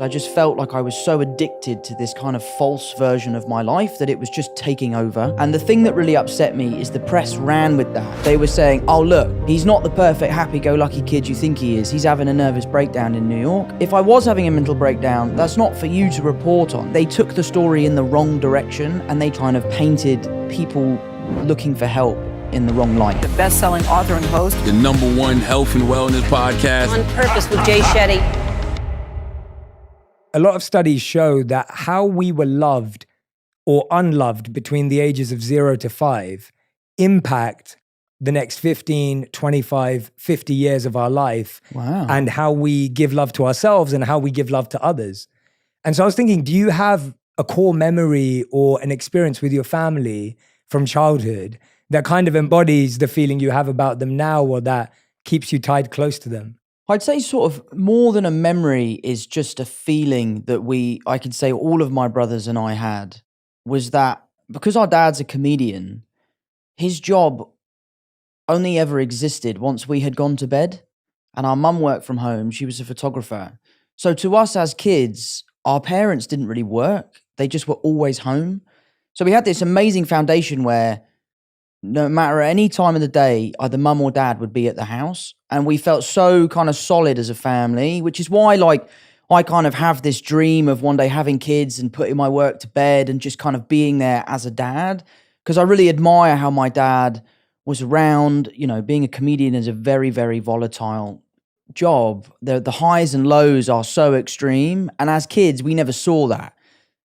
I just felt like I was so addicted to this kind of false version of my life that it was just taking over. And the thing that really upset me is the press ran with that. They were saying, oh look, he's not the perfect happy-go-lucky kid you think he is. He's having a nervous breakdown in New York. If I was having a mental breakdown, that's not for you to report on. They took the story in the wrong direction and they kind of painted people looking for help in the wrong light. The best-selling author and host. The #1 health and wellness podcast. On Purpose with Jay Shetty. A lot of studies show that how we were loved or unloved between the ages of 0 to 5 impact the next 15, 25, 50 years of our life. Wow. And how we give love to ourselves and how we give love to others. And so I was thinking, do you have a core memory or an experience with your family from childhood that kind of embodies the feeling you have about them now or that keeps you tied close to them? I'd say sort of more than a memory is just a feeling that I could say all of my brothers and I had, was that because our dad's a comedian, his job only ever existed once we had gone to bed, and our mum worked from home. She was a photographer. So to us as kids, our parents didn't really work. They just were always home. So we had this amazing foundation where no matter any time of the day, either mum or dad would be at the house. And we felt so kind of solid as a family, which is why I kind of have this dream of one day having kids and putting my work to bed and just kind of being there as a dad. Because I really admire how my dad was around. You know, being a comedian is a very, very volatile job. The highs and lows are so extreme. And as kids, we never saw that.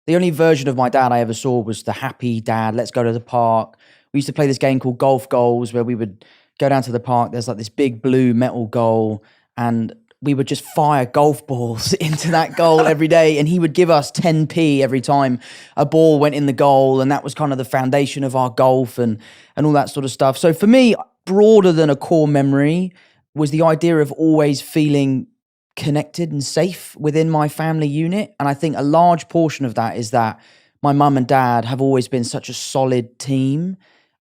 The only version of my dad I ever saw was the happy dad, let's go to the park. We used to play this game called Golf Goals where we would go down to the park. There's like this big blue metal goal and we would just fire golf balls into that goal every day. And he would give us 10p every time a ball went in the goal. And that was kind of the foundation of our golf and all that sort of stuff. So for me, broader than a core memory was the idea of always feeling connected and safe within my family unit. And I think a large portion of that is that my mum and dad have always been such a solid team.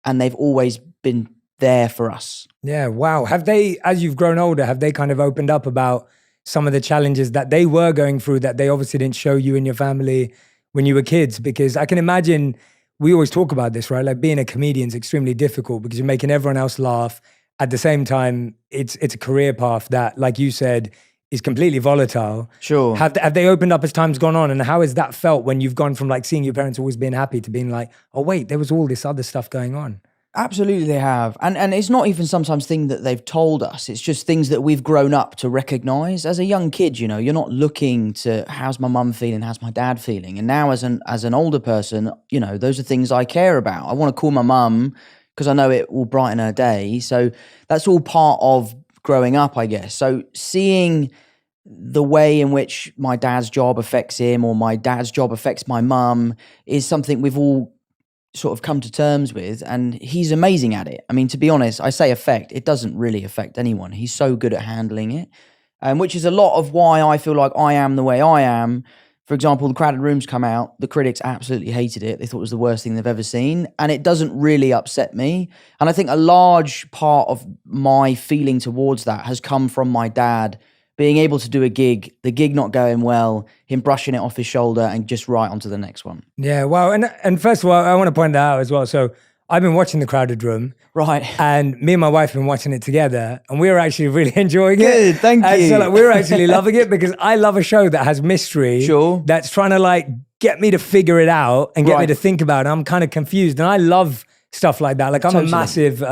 And they've always been there for us. Yeah, wow. Have they, as you've grown older, have they kind of opened up about some of the challenges that they were going through that they obviously didn't show you and your family when you were kids? Because I can imagine, we always talk about this, right? Like being a comedian is extremely difficult because you're making everyone else laugh. At the same time, it's a career path that, like you said, is completely volatile. Sure. Have they opened up as time's gone on? And how has that felt when you've gone from like seeing your parents always being happy to being like, oh wait, there was all this other stuff going on? Absolutely they have. And it's not even sometimes things that they've told us. It's just things that we've grown up to recognize. As a young kid, you know, you're not looking to how's my mum feeling, how's my dad feeling. And now as an older person, you know, those are things I care about. I want to call my mum because I know it will brighten her day. So that's all part of growing up, I guess. So seeing the way in which my dad's job affects him or my dad's job affects my mum is something we've all sort of come to terms with, and he's amazing at it. I mean, to be honest, I say affect, it doesn't really affect anyone. He's so good at handling it, which is a lot of why I feel like I am the way I am. For example, The Crowded Room's come out. The critics absolutely hated it. They thought it was the worst thing they've ever seen. And it doesn't really upset me. And I think a large part of my feeling towards that has come from my dad being able to do a gig, the gig not going well, him brushing it off his shoulder and just right onto the next one. Yeah, wow. And first of all, I want to point that out as well. So I've been watching The Crowded Room. Right. And me and my wife have been watching it together and we were actually really enjoying it. Good, thank and you. so like, we were actually loving it because I love a show that has mystery. Sure. That's trying to like get me to figure it out and get me to think about it. I'm kind of confused and I love stuff like that. Like I'm a massive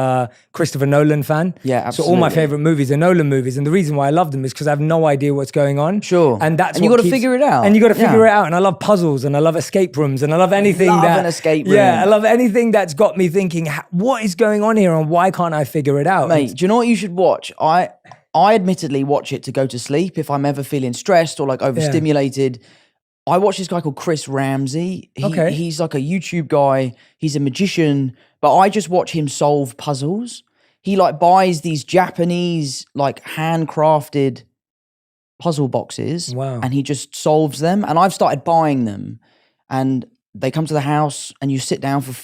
Christopher Nolan fan. Yeah, absolutely. So all my favorite movies are Nolan movies. And the reason why I love them is because I have no idea what's going on. Sure. And you got to figure it out. And you got to figure it out. And I love puzzles and I love escape rooms and I love anything an escape room. Yeah, I love anything that's got me thinking, what is going on here and why can't I figure it out? Mate, do you know what you should watch? I admittedly watch it to go to sleep if I'm ever feeling stressed or like overstimulated. I watch this guy called Chris Ramsey. He's like a YouTube guy. He's a magician, but I just watch him solve puzzles. He like buys these Japanese like handcrafted puzzle boxes. Wow. And he just solves them. And I've started buying them and they come to the house and you sit down for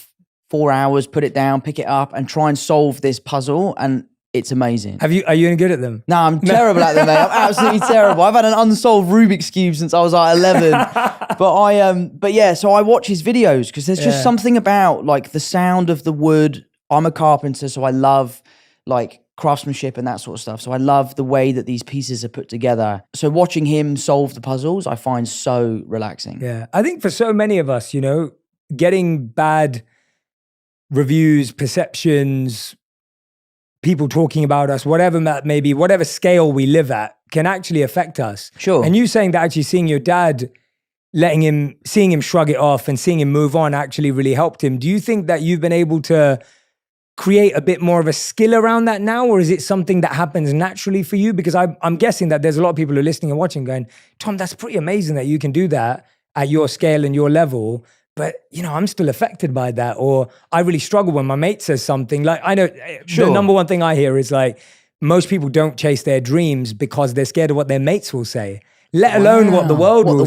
4 hours, put it down, pick it up and try and solve this puzzle. And it's amazing. Are you any good at them? No, I'm terrible at them, mate. I'm absolutely terrible. I've had an unsolved Rubik's Cube since I was like 11. But yeah, so I watch his videos because there's just something about like the sound of the wood. I'm a carpenter, so I love like craftsmanship and that sort of stuff. So I love the way that these pieces are put together. So watching him solve the puzzles, I find so relaxing. Yeah. I think for so many of us, getting bad reviews, perceptions, people talking about us, whatever that may be, whatever scale we live at, can actually affect us. Sure. And you saying that actually seeing your dad, seeing him shrug it off and seeing him move on actually really helped him. Do you think that you've been able to create a bit more of a skill around that now, or is it something that happens naturally for you? Because I'm guessing that there's a lot of people who are listening and watching going, Tom, that's pretty amazing that you can do that at your scale and your level. But, I'm still affected by that. Or I really struggle when my mate says something. Like, I know the number one thing I hear is like, most people don't chase their dreams because they're scared of what their mates will say, let alone what the world will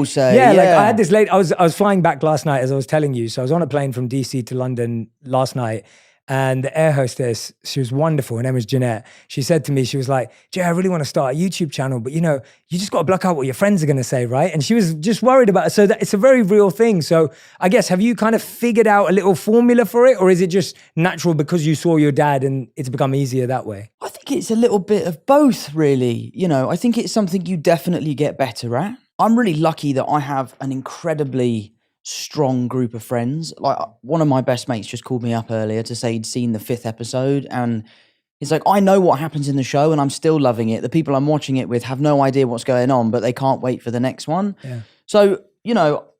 say. Yeah, like I had this I was flying back last night, as I was telling you. So I was on a plane from DC to London last night. And the air hostess, she was wonderful. Her name was Jeanette. She said to me, she was like, Jay, I really want to start a YouTube channel, but you just got to block out what your friends are going to say, right? And she was just worried about it. So that it's a very real thing. So I guess, have you kind of figured out a little formula for it? Or is it just natural because you saw your dad and it's become easier that way? I think it's a little bit of both, really. I think it's something you definitely get better at. I'm really lucky that I have an incredibly strong group of friends. Like one of my best mates just called me up earlier to say he'd seen the 5th episode, and he's like, I know what happens in the show and I'm still loving it. The people I'm watching it with have no idea what's going on, but they can't wait for the next one. Yeah. So,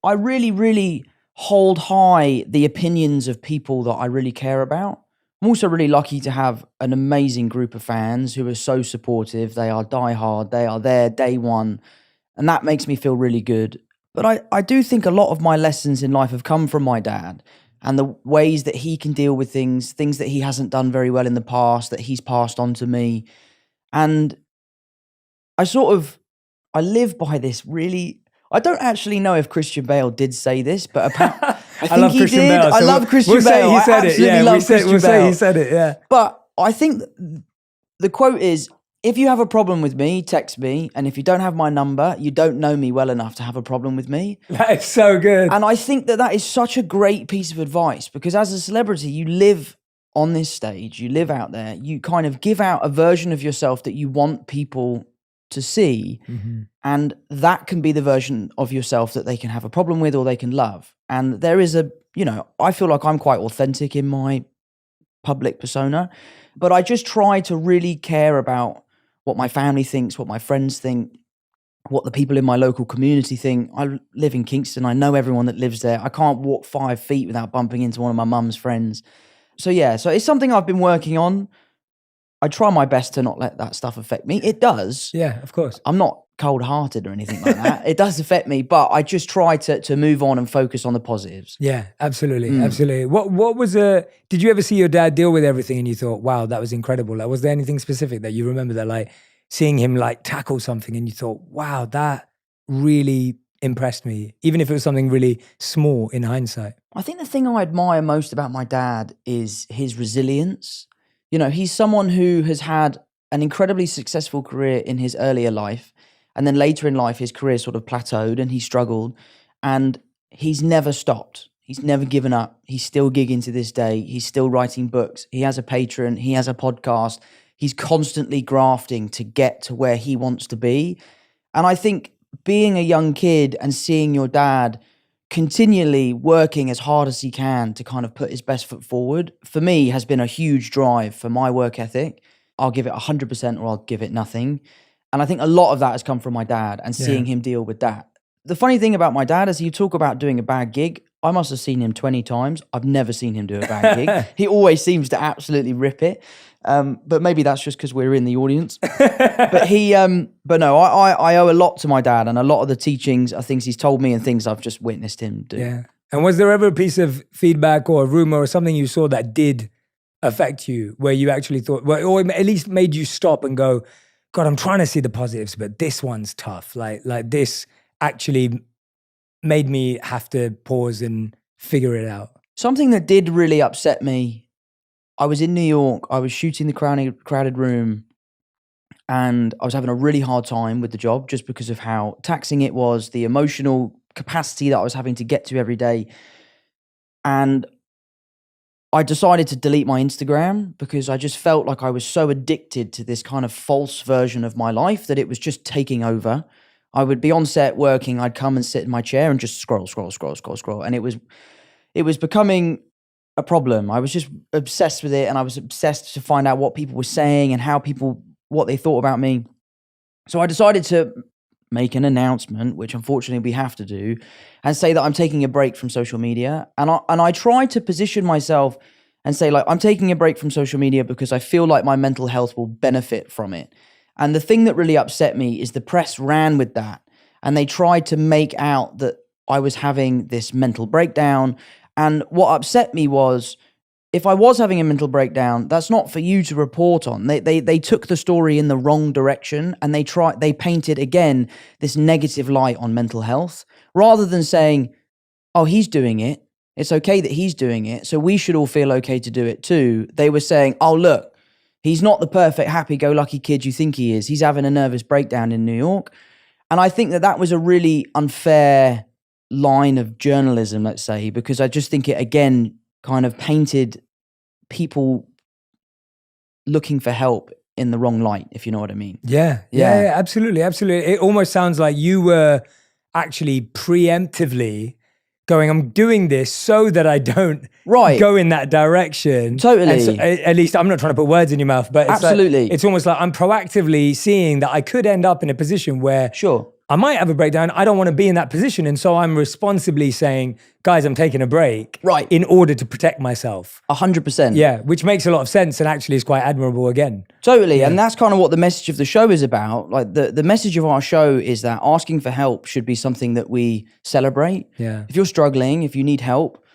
I really, really hold high the opinions of people that I really care about. I'm also really lucky to have an amazing group of fans who are so supportive. They are diehard. They are there day one. And that makes me feel really good. But I do think a lot of my lessons in life have come from my dad and the ways that he can deal with things that he hasn't done very well in the past, that he's passed on to me. And I live by this really, I don't actually know if Christian Bale did say this, but I think love he Christian did. Bale, I so love Christian we'll Bale. Say he said I it. Yeah, love Christian we'll say Bale. he said it, yeah. But I think the quote is, if you have a problem with me, text me. And if you don't have my number, you don't know me well enough to have a problem with me. That is so good. And I think that is such a great piece of advice, because as a celebrity, you live on this stage, you live out there, you kind of give out a version of yourself that you want people to see. Mm-hmm. And that can be the version of yourself that they can have a problem with or they can love. And there is I feel like I'm quite authentic in my public persona, but I just try to really care about what my family thinks, what my friends think, what the people in my local community think. I live in Kingston. I know everyone that lives there. I can't walk 5 feet without bumping into one of my mum's friends. So yeah, so it's something I've been working on. I try my best to not let that stuff affect me. It does. Yeah, of course. I'm not cold-hearted or anything like that. It does affect me, but I just try to move on and focus on the positives. Yeah, absolutely, absolutely. What was did you ever see your dad deal with everything and you thought, wow, that was incredible? Like, was there anything specific that you remember that, like, seeing him like tackle something and you thought, wow, that really impressed me, even if it was something really small in hindsight? I think the thing I admire most about my dad is his resilience. He's someone who has had an incredibly successful career in his earlier life. And then later in life, his career sort of plateaued and he struggled. And he's never stopped. He's never given up. He's still gigging to this day. He's still writing books. He has a Patreon. He has a podcast. He's constantly grafting to get to where he wants to be. And I think being a young kid and seeing your dad continually working as hard as he can to kind of put his best foot forward, for me, has been a huge drive for my work ethic. I'll give it 100% or I'll give it nothing. And I think a lot of that has come from my dad and seeing him deal with that. The funny thing about my dad is you talk about doing a bad gig. I must have seen him 20 times. I've never seen him do a bad gig. He always seems to absolutely rip it. But maybe that's just because we're in the audience. But no, I owe a lot to my dad, and a lot of the teachings are things he's told me and things I've just witnessed him do. Yeah. And was there ever a piece of feedback or a rumor or something you saw that did affect you, where you actually thought, well, or at least made you stop and go, God, I'm trying to see the positives, but this one's tough. Like this actually made me have to pause and figure it out. Something that did really upset me, I was in New York. I was shooting the crowded room, and I was having a really hard time with the job just because of how taxing it was, the emotional capacity that I was having to get to every day. And I decided to delete my Instagram because I just felt like I was so addicted to this kind of false version of my life that it was just taking over. I would be on set working, I'd come and sit in my chair and just scroll. And it was becoming a problem. I was just obsessed with it, and I was obsessed to find out what people were saying and what they thought about me. So I decided to make an announcement, which unfortunately we have to do, and say that I'm taking a break from social media. And I tried to position myself and say, like, I'm taking a break from social media because I feel like my mental health will benefit from it. And the thing that really upset me is the press ran with that, and they tried to make out that I was having this mental breakdown. And what upset me was, if I was having a mental breakdown, that's not for you to report on. They took the story in the wrong direction, and they painted again this negative light on mental health, rather than saying, oh, he's doing it. It's okay that he's doing it, so we should all feel okay to do it too. They were saying, oh, look, he's not the perfect happy-go-lucky kid you think he is. He's having a nervous breakdown in New York. And I think that was a really unfair line of journalism, let's say, because I just think it again kind of painted people looking for help in the wrong light, if you know what I mean. Yeah, absolutely. It almost sounds like you were actually preemptively going, I'm doing this so that I don't go in that direction. Totally. So, at least I'm not trying to put words in your mouth, but it's absolutely. Like, it's almost like I'm proactively seeing that I could end up in a position where I might have a breakdown. I don't want to be in that position. And so I'm responsibly saying, guys, I'm taking a break in order to protect myself. 100%. Yeah, which makes a lot of sense and actually is quite admirable again. Totally. Yeah. And that's kind of what the message of the show is about. Like the message of our show is that asking for help should be something that we celebrate. Yeah. If you're struggling, if you need help,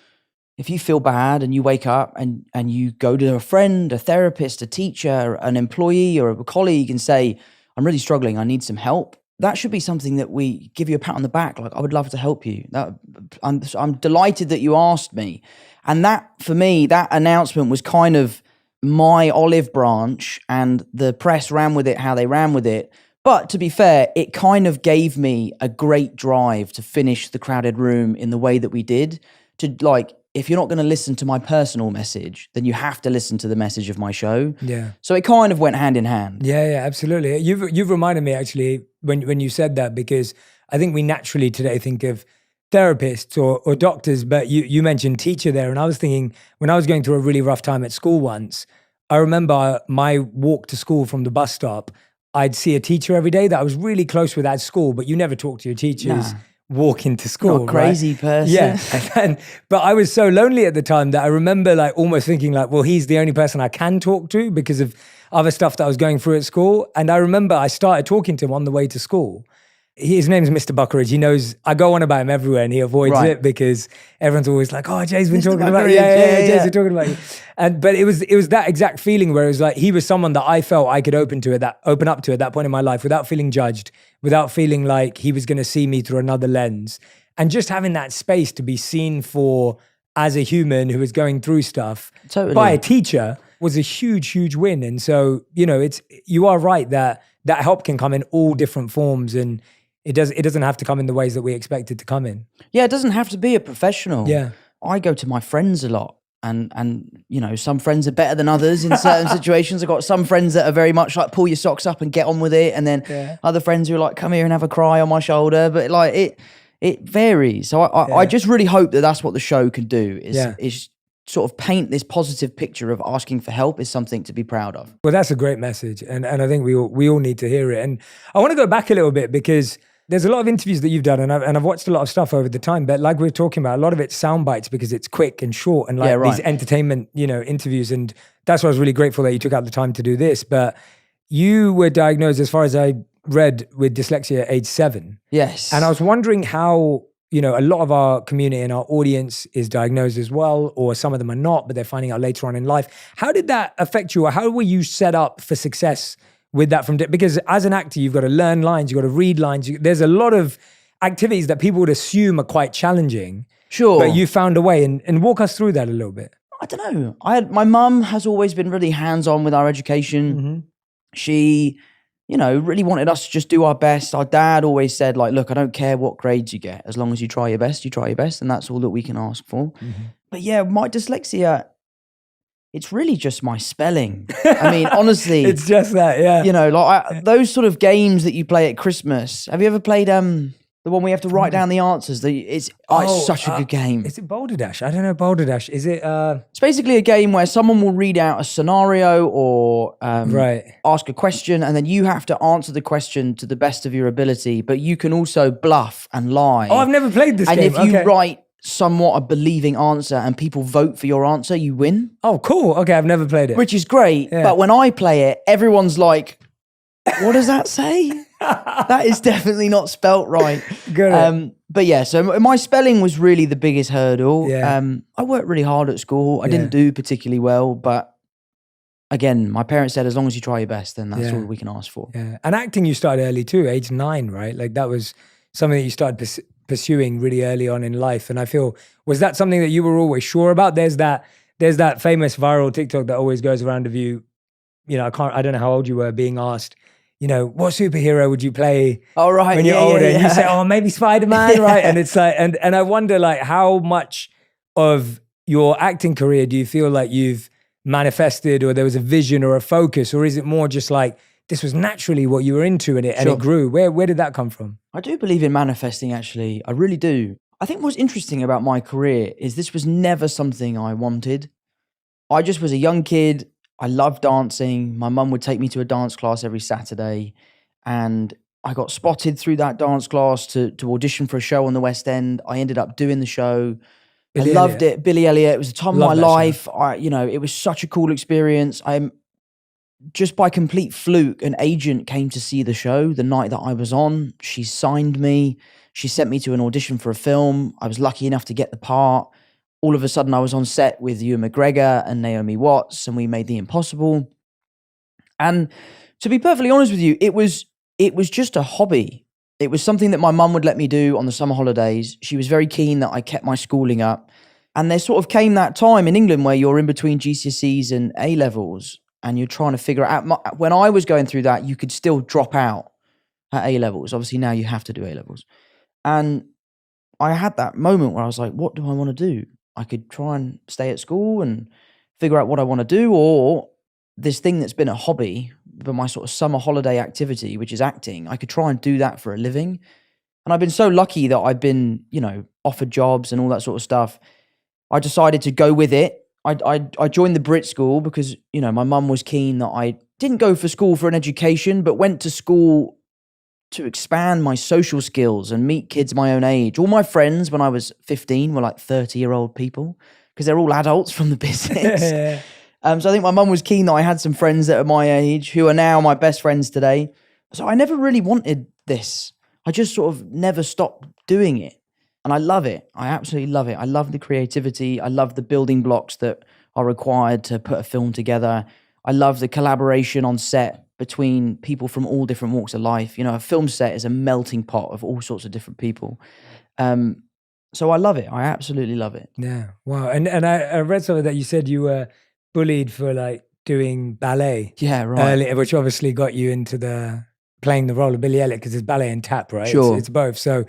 if you feel bad and you wake up and you go to a friend, a therapist, a teacher, an employee or a colleague and say, I'm really struggling, I need some help. That should be something that we give you a pat on the back. Like, I would love to help you. I'm delighted that you asked me. And that, for me, that announcement was kind of my olive branch, and the press ran with it how they ran with it. But to be fair, it kind of gave me a great drive to finish the crowded room in the way that we did. To, like, if you're not going to listen to my personal message, then you have to listen to the message of my show. Yeah. So it kind of went hand in hand. Yeah, absolutely. You've reminded me actually when you said that, because I think we naturally today think of therapists or doctors, but you mentioned teacher there. And I was thinking, when I was going through a really rough time at school once, I remember my walk to school from the bus stop, I'd see a teacher every day that I was really close with at school, but you never talk to your teachers. Nah. Walk into school, Not a crazy person. Yeah, but I was so lonely at the time that I remember like almost thinking like, well, he's the only person I can talk to because of other stuff that I was going through at school. And I remember I started talking to him on the way to school. His name's Mr. Buckeridge. He knows I go on about him everywhere, and he avoids it because everyone's always like, "Oh, Jay's been talking about you." Yeah, Jay's been talking about you. But it was that exact feeling where it was like he was someone that I felt I could open up to at that point in my life without feeling judged, without feeling like he was going to see me through another lens, and just having that space to be seen for as a human who was going through stuff by a teacher was a huge win. And so, you know, you are right that help can come in all different forms, and it doesn't have to come in the ways that we expect it to come in. Yeah, it doesn't have to be a professional. Yeah. I go to my friends a lot, and you know, some friends are better than others in certain situations. I've got some friends that are very much like pull your socks up and get on with it, and then other friends who are like, come here and have a cry on my shoulder. But like it varies. So I just really hope that that's what the show can do is sort of paint this positive picture of asking for help is something to be proud of. Well, that's a great message, and I think we all need to hear it. And I want to go back a little bit because there's a lot of interviews that you've done, and I've watched a lot of stuff over the time. But like we were talking about, a lot of it's sound bites because it's quick and short, and like these entertainment, interviews. And that's why I was really grateful that you took out the time to do this. But you were diagnosed, as far as I read, with dyslexia at age 7. Yes, and I was wondering how. A lot of our community and our audience is diagnosed as well, or some of them are not, but they're finding out later on in life. How did that affect you, or how were you set up for success with that? Because as an actor, you've got to learn lines, you've got to read lines. There's a lot of activities that people would assume are quite challenging. Sure. But you found a way, and walk us through that a little bit. I don't know. My mum has always been really hands-on with our education. Mm-hmm. She, really wanted us to just do our best. Our dad always said, like, look, I don't care what grades you get. As long as you try your best, and that's all that we can ask for. Mm-hmm. But yeah, my dyslexia, it's really just my spelling. I mean, honestly. It's just that, yeah. Those sort of games that you play at Christmas. Have you ever played the one where you have to write down the answers? It's such a good game. Is it Boulder Dash? I don't know Boulder Dash. Is it? It's basically a game where someone will read out a scenario or Right. ask a question, and then you have to answer the question to the best of your ability. But you can also bluff and lie. Oh, I've never played this and game. if you Okay. write somewhat a believing answer and people vote for your answer, you win. Oh, cool. Okay, I've never played it. Which is great. Yeah. But when I play it, everyone's like, what does that say? That is definitely not spelt right. Good. But yeah, so my spelling was really the biggest hurdle. Yeah. I worked really hard at school. I didn't do particularly well, but again, my parents said, as long as you try your best, then that's all we can ask for. Yeah. And acting you started early too, age 9, right? Like that was something that you started pursuing really early on in life. And I feel, was that something that you were always sure about? There's that famous viral TikTok that always goes around of you, I don't know how old you were, being asked, what superhero would you play when you're older? And you say, oh, maybe Spider-Man, right? And it's like, and I wonder like how much of your acting career do you feel like you've manifested, or there was a vision or a focus, or is it more just like, this was naturally what you were into and it grew? Where did that come from? I do believe in manifesting, actually. I really do. I think what's interesting about my career is this was never something I wanted. I just was a young kid. I loved dancing. My mum would take me to a dance class every Saturday, and I got spotted through that dance class to audition for a show on the West End. I ended up doing the show. I loved it. Billy Elliot. It was a time of my life. It was such a cool experience. Just by complete fluke, an agent came to see the show the night that I was on. She signed me. She sent me to an audition for a film. I was lucky enough to get the part. All of a sudden, I was on set with Ewan McGregor and Naomi Watts, and we made The Impossible. And to be perfectly honest with you, it was just a hobby. It was something that my mum would let me do on the summer holidays. She was very keen that I kept my schooling up. And there sort of came that time in England where you're in between GCSEs and A-levels, and you're trying to figure out. When I was going through that, you could still drop out at A-levels. Obviously, now you have to do A-levels. And I had that moment where I was like, what do I want to do? I could try and stay at school and figure out what I want to do, or this thing that's been a hobby, but my sort of summer holiday activity, which is acting, I could try and do that for a living. And I've been so lucky that I've been, offered jobs and all that sort of stuff. I decided to go with it. I joined the Brit school because, my mum was keen that I didn't go for school for an education, but went to school to expand my social skills and meet kids my own age. All my friends when I was 15 were like 30-year-old people because they're all adults from the business. So I think my mum was keen that I had some friends that are my age who are now my best friends today. So I never really wanted this. I just sort of never stopped doing it. And I love it. I absolutely love it. I love the creativity. I love the building blocks that are required to put a film together. I love the collaboration on set between people from all different walks of life. A film set is a melting pot of all sorts of different people. So I love it. I absolutely love it. Yeah. Wow. And I read something that you said you were bullied for like doing ballet. Yeah, right. Which obviously got you into playing the role of Billy Elliot, because it's ballet and tap, right? Sure. It's both. So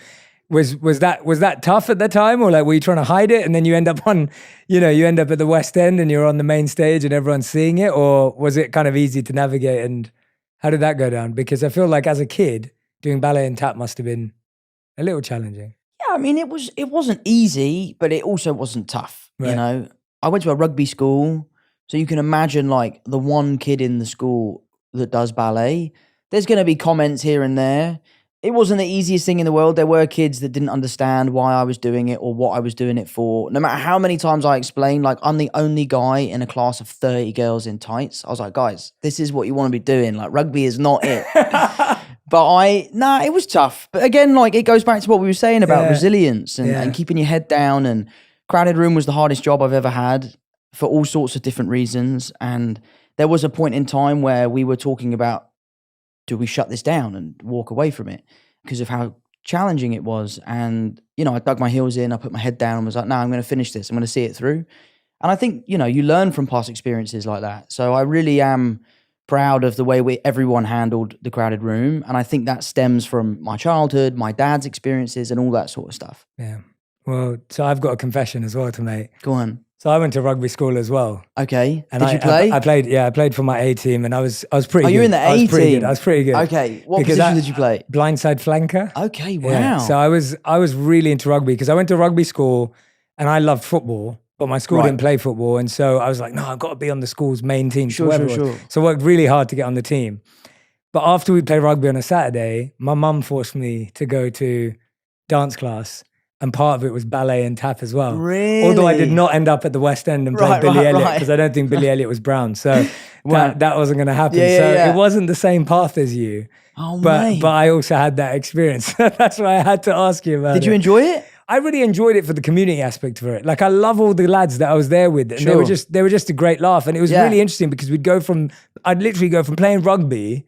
was that tough at the time, or like were you trying to hide it and then you end up at the West End and you're on the main stage and everyone's seeing it, or was it kind of easy to navigate, and how did that go down? Because I feel like as a kid doing ballet and tap must have been a little challenging. Yeah, I mean, it wasn't easy, but it also wasn't tough. Right. I went to a rugby school, so you can imagine like the one kid in the school that does ballet. There's going to be comments here and there. It wasn't the easiest thing in the world. There were kids that didn't understand why I was doing it or what I was doing it for. No matter how many times I explained, like, I'm the only guy in a class of 30 girls in tights. I was like, guys, this is what you want to be doing. Like, rugby is not it. But it was tough. But again, like, it goes back to what we were saying about resilience and keeping your head down. And Crowded Room was the hardest job I've ever had for all sorts of different reasons. And there was a point in time where we were talking about, do we shut this down and walk away from it because of how challenging it was? And, I dug my heels in, I put my head down and was like, no, I'm going to finish this. I'm going to see it through. And I think, you know, you learn from past experiences like that. So I really am proud of the way everyone handled the crowded room. And I think that stems from my childhood, my dad's experiences and all that sort of stuff. Yeah. Well, so I've got a confession as well to make. Go on. So I went to rugby school as well. Okay. And Did you play? I played. Yeah, I played for my A team, and I was pretty. Oh, good. you're in the A team. I was pretty good. Okay. What position did you play? Blindside flanker. Okay. Wow. Yeah. So I was really into rugby because I went to rugby school, and I loved football, but my school didn't play football, and so I was like, no, I've got to be on the school's main team. Sure. So I worked really hard to get on the team. But after we played rugby on a Saturday, my mum forced me to go to dance class. And part of it was ballet and tap as well. Really? Although I did not end up at the West End and play Billy Elliot because I don't think Billy Elliot was brown. So that wasn't going to happen. Yeah. It wasn't the same path as you. Oh, but I also had that experience. That's why I had to ask you about it. Did you enjoy it? I really enjoyed it for the community aspect of it. Like I love all the lads that I was there with. And they were just a great laugh. And it was really interesting because I'd literally go from playing rugby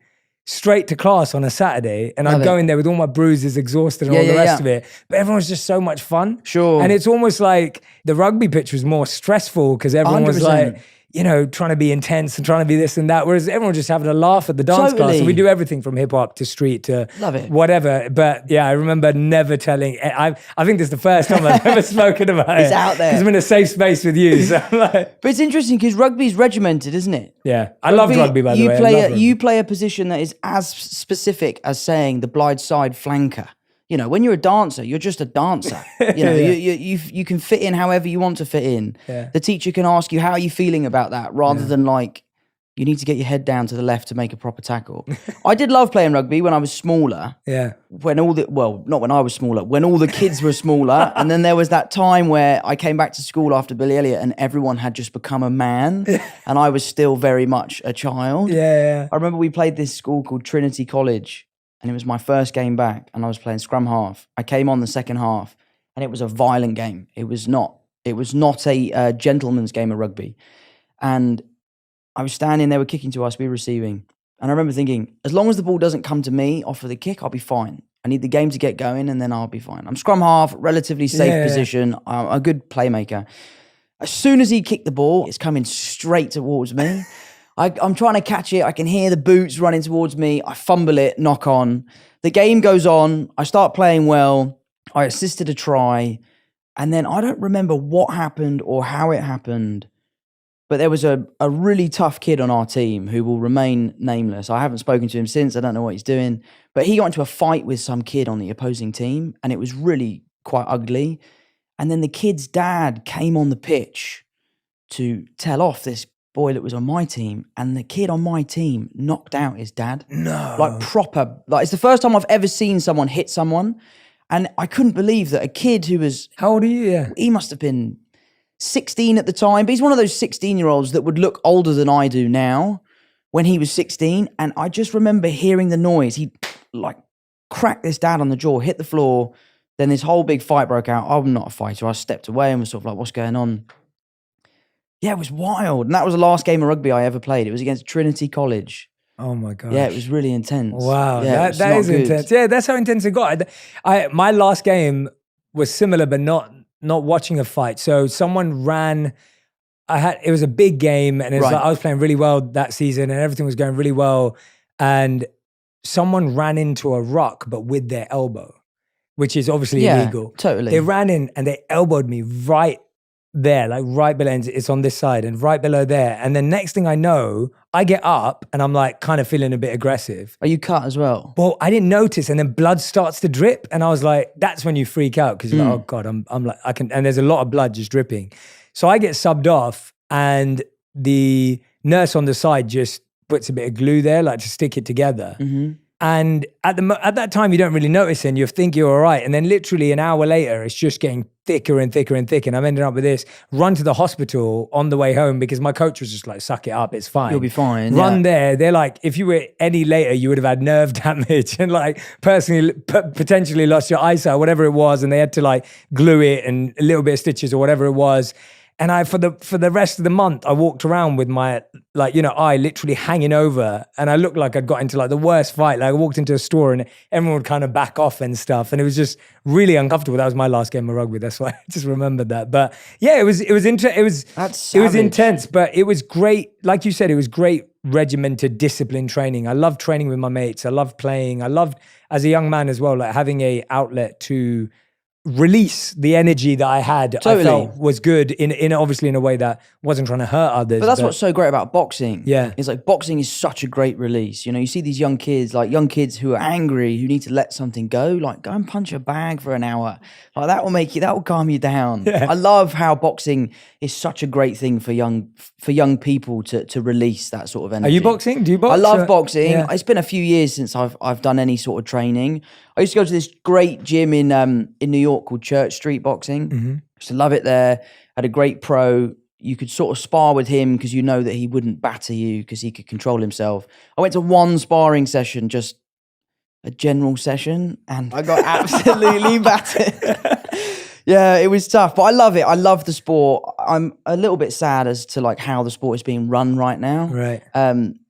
straight to class on a Saturday, and I'd go in there with all my bruises, exhausted, and all the rest of it. But everyone was just so much fun. Sure. And it's almost like the rugby pitch was more stressful because everyone was 100%. like, you know, trying to be intense and trying to be this and that. Whereas everyone was just having a laugh at the dance class. And we do everything from hip hop to street to whatever. But yeah, I remember never telling. I think this is the first time I've ever spoken about it. It's out there. Because I'm in a safe space with you. So I'm like, but it's interesting because rugby's regimented, isn't it? Yeah. I love rugby, by the way. You play a position that is as specific as saying the blindside flanker. You know, when you're a dancer, you're just a dancer. You know, you can fit in however you want to fit in. Yeah. The teacher can ask you, how are you feeling about that? Rather than like, you need to get your head down to the left to make a proper tackle. I did love playing rugby when I was smaller. Yeah. Not when I was smaller, when all the kids were smaller. And then there was that time where I came back to school after Billy Elliot and everyone had just become a man. And I was still very much a child. Yeah. I remember we played this school called Trinity College. And it was my first game back, and I was playing scrum half. I came on the second half, and it was a violent game. It was not a gentleman's game of rugby. And I was standing, they were kicking to us, we were receiving. And I remember thinking, as long as the ball doesn't come to me off of the kick, I'll be fine. I need the game to get going, and then I'll be fine. I'm scrum half, relatively safe position. I'm a good playmaker. As soon as he kicked the ball, it's coming straight towards me. I'm trying to catch it. I can hear the boots running towards me. I fumble it, knock on. The game goes on. I start playing well. I assisted a try. And then I don't remember what happened or how it happened. But there was a really tough kid on our team who will remain nameless. I haven't spoken to him since. I don't know what he's doing. But he got into a fight with some kid on the opposing team. And it was really quite ugly. And then the kid's dad came on the pitch to tell off this boy that was on my team, and the kid on my team knocked out his dad. No. Like proper, like it's the first time I've ever seen someone hit someone. And I couldn't believe that a kid who was... How old are you? Yeah. He must have been 16 at the time, but he's one of those 16-year-olds that would look older than I do now when he was 16. And I just remember hearing the noise. He like cracked this dad on the jaw, hit the floor. Then this whole big fight broke out. I'm not a fighter. I stepped away and was sort of like, what's going on? Yeah, it was wild. And that was the last game of rugby I ever played. It was against Trinity College. Oh my God. Yeah, it was really intense. Wow. Yeah, that is intense. Yeah, that's how intense it got. My last game was similar, but not watching a fight. So someone ran, it was a big game, and it was like I was playing really well that season and everything was going really well. And someone ran into a rock, but with their elbow, which is obviously illegal. Totally. They ran in and they elbowed me right there, like right below, it's on this side and right below there. And then next thing I know, I get up and I'm like kind of feeling a bit aggressive. Are you cut as well? Well, I didn't notice, and then blood starts to drip, and I was like, that's when you freak out because you're like, oh God, I'm like, and there's a lot of blood just dripping. So I get subbed off, and the nurse on the side just puts a bit of glue there, like to stick it together. Mm-hmm. And at that time, you don't really notice it and you think you're all right. And then literally an hour later, it's just getting thicker and thicker and thicker. And I'm ending up with this, run to the hospital on the way home because my coach was just like, suck it up, it's fine. You'll be fine. Run there. They're like, if you were any later, you would have had nerve damage and like potentially lost your eyesight, whatever it was. And they had to like glue it and a little bit of stitches or whatever it was. And for the rest of the month, I walked around with my eye literally hanging over, and I looked like I'd got into like the worst fight. Like I walked into a store and everyone would kind of back off and stuff, and it was just really uncomfortable. That was my last game of rugby. That's why I just remembered that. But yeah, it was intense, but it was great. Like you said, it was great regimented discipline training. I loved training with my mates. I loved playing. I loved, as a young man as well, like having a outlet to release the energy that I had. Totally. I felt was good in obviously in a way that wasn't trying to hurt others. But that's what's so great about boxing. Yeah. It's like boxing is such a great release. You know, you see these young kids who are angry, who need to let something go, like go and punch a bag for an hour. Like that will calm you down. Yeah. I love how boxing is such a great thing for young people to release that sort of energy. Are you boxing? Do you box? I love boxing. Yeah. It's been a few years since I've done any sort of training. I used to go to this great gym in New York called Church Street Boxing. Mm-hmm. Used to love it there. Had a great pro. You could sort of spar with him because you know that he wouldn't batter you because he could control himself. I went to one sparring session, just a general session, and I got absolutely battered. Yeah, it was tough, but I love it. I love the sport. I'm a little bit sad as to like how the sport is being run right now. Right.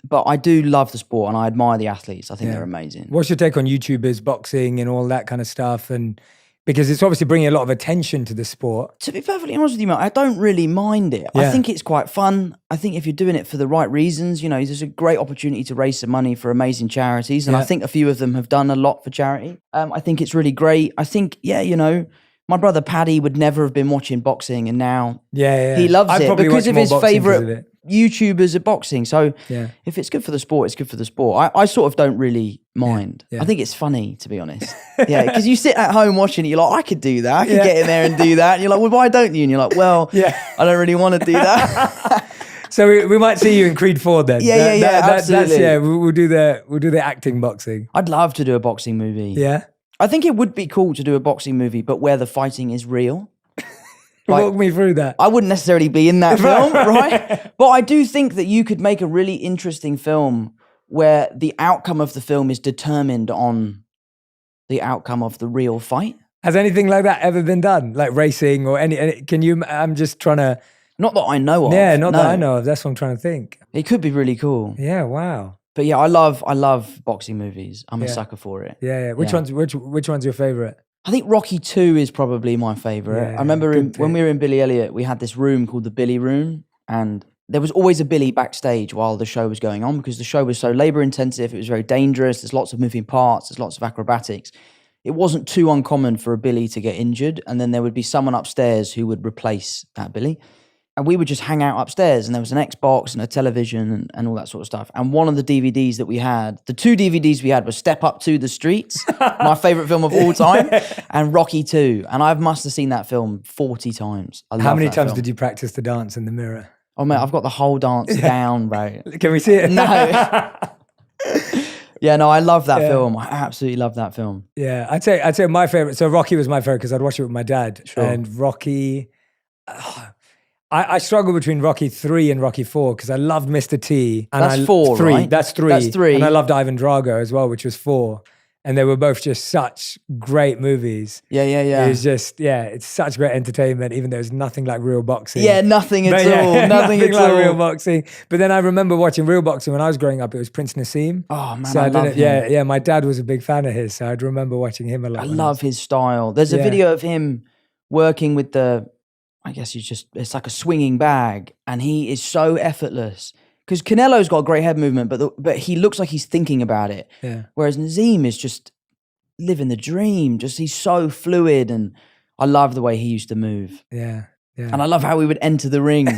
But I do love the sport and I admire the athletes. I think they're amazing. What's your take on YouTubers, boxing and all that kind of stuff? And because it's obviously bringing a lot of attention to the sport. To be perfectly honest with you, mate, I don't really mind it. Yeah. I think it's quite fun. I think if you're doing it for the right reasons, you know, there's a great opportunity to raise some money for amazing charities. And I think a few of them have done a lot for charity. I think it's really great. I think, you know, my brother Paddy would never have been watching boxing, and now he loves it because of his favourite YouTubers at boxing. So if it's good for the sport, it's good for the sport. I sort of don't really mind. I think it's funny, to be honest. Yeah, because you sit at home watching it, you're like, I could do that. I could get in there and do that. And you're like, well, why don't you? And you're like, well, I don't really want to do that. So we might see you in Creed 4 then. Absolutely. We'll do the acting boxing. I'd love to do a boxing movie. Yeah. I think it would be cool to do a boxing movie, but where the fighting is real. Walk me through that. I wouldn't necessarily be in that film, right? But I do think that you could make a really interesting film where the outcome of the film is determined on the outcome of the real fight. Has anything like that ever been done? Like racing or any can you, I'm just trying to. Not that I know of. Yeah, not that I know of. That's what I'm trying to think. It could be really cool. Yeah, wow. But yeah, I love boxing movies. I'm a sucker for it. Yeah. Which one's your favorite? I think Rocky 2 is probably my favorite. I remember when we were in Billy Elliot, we had this room called the Billy Room, and there was always a Billy backstage while the show was going on because the show was so labor intensive. It was very dangerous. There's lots of moving parts. There's lots of acrobatics. It wasn't too uncommon for a Billy to get injured, and then there would be someone upstairs who would replace that Billy. And we would just hang out upstairs, and there was an Xbox and a television and all that sort of stuff. And one of the DVDs that we had, the two DVDs we had, was Step Up to the Streets, my favorite film of all time, and Rocky 2. And I must have seen that film 40 times. How many times did you practice the dance in the mirror? Oh, mate, I've got the whole dance down, bro. Can we see it? No. Yeah, no, I love that film. I absolutely love that film. Yeah, I'd say my favorite. So Rocky was my favorite because I'd watch it with my dad. Sure. And Rocky... I struggle between Rocky 3 and Rocky 4 because I loved Mr. T. And That's 4, 3, right? That's 3. That's 3. And I loved Ivan Drago as well, which was 4. And they were both just such great movies. Yeah. It was just, it's such great entertainment, even though it's nothing like real boxing. Yeah, nothing at all. Nothing at like all. real boxing. But then I remember watching real boxing when I was growing up. It was Prince Nassim. Oh, man, So I love him. Yeah, my dad was a big fan of his, so I'd remember watching him a lot. I love his style. There's a video of him working with I guess it's like a swinging bag, and he is so effortless. Because Canelo's got a great head movement, but he looks like he's thinking about it. Yeah. Whereas Nazim is just living the dream. Just he's so fluid, and I love the way he used to move. Yeah. And I love how he would enter the ring.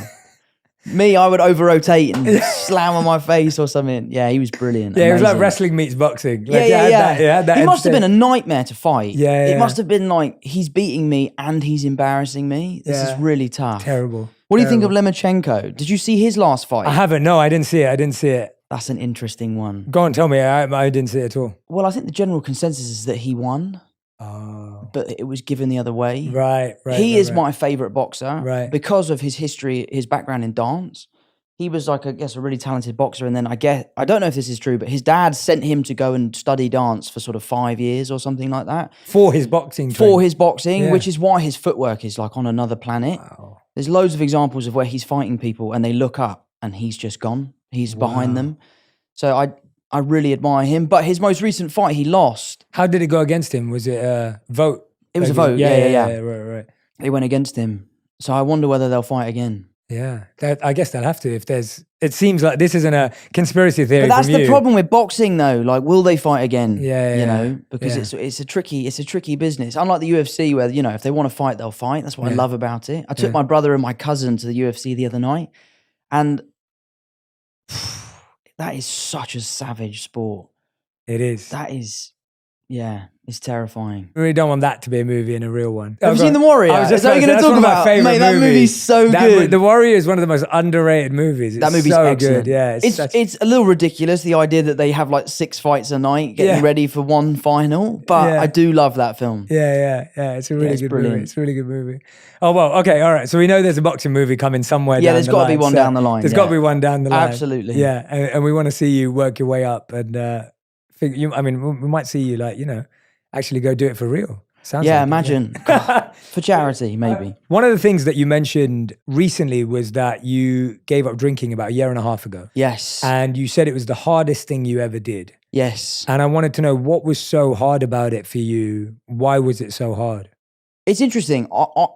Me, I would over-rotate and slam on my face or something. Yeah, he was brilliant. Yeah, it was like Amazing. wrestling meets boxing. Yeah. He must have been a nightmare to fight. Yeah. It must have been like, he's beating me and he's embarrassing me. This is really tough. Terrible. What do you think of Lemachenko? Did you see his last fight? I haven't. No, I didn't see it. That's an interesting one. Go on, tell me. I didn't see it at all. Well, I think the general consensus is that he won, but it was given the other way. Right. He is my favourite boxer because of his history, his background in dance. He was like, I guess, a really talented boxer. And then I don't know if this is true, but his dad sent him to go and study dance for sort of 5 years or something like that. For his boxing training. For his boxing, which is why his footwork is like on another planet. Wow. There's loads of examples of where he's fighting people and they look up and he's just gone. He's behind them. So I really admire him. But his most recent fight, he lost. How did it go against him? Was it a vote? It was a vote. Yeah. Right. They went against him. So I wonder whether they'll fight again. Yeah, I guess they'll have to. If there's, it seems like this isn't a conspiracy theory. But that's from the you. problem with boxing, though. Like, will they fight again? Yeah, you know, because it's a tricky business. Unlike the UFC, where if they want to fight, they'll fight. That's what I love about it. I took my brother and my cousin to the UFC the other night, and that is such a savage sport. It is. That is, it's terrifying. We really don't want that to be a movie and a real one. Have you seen The Warrior? I was just Is that what you're going to talk about? Mate, that movie's so good. The Warrior is one of the most underrated movies. It's that movie's so excellent. good. Yeah, it's a little ridiculous, the idea that they have like 6 fights a night getting ready for one final. But I do love that film. Yeah. It's a really good brilliant. movie. It's a really good movie. Oh, well, okay, all right. So we know there's a boxing movie coming somewhere down the line. Yeah, there's got to be one down the line. There's got to be one down the line. Absolutely. Yeah, and we want to see you work your way up. And we might see you actually go do it for real. Sounds like imagine. God, for charity, maybe. One of the things that you mentioned recently was that you gave up drinking about 1.5 years ago. Yes. And you said it was the hardest thing you ever did. Yes. And I wanted to know, what was so hard about it for you? Why was it so hard? It's interesting.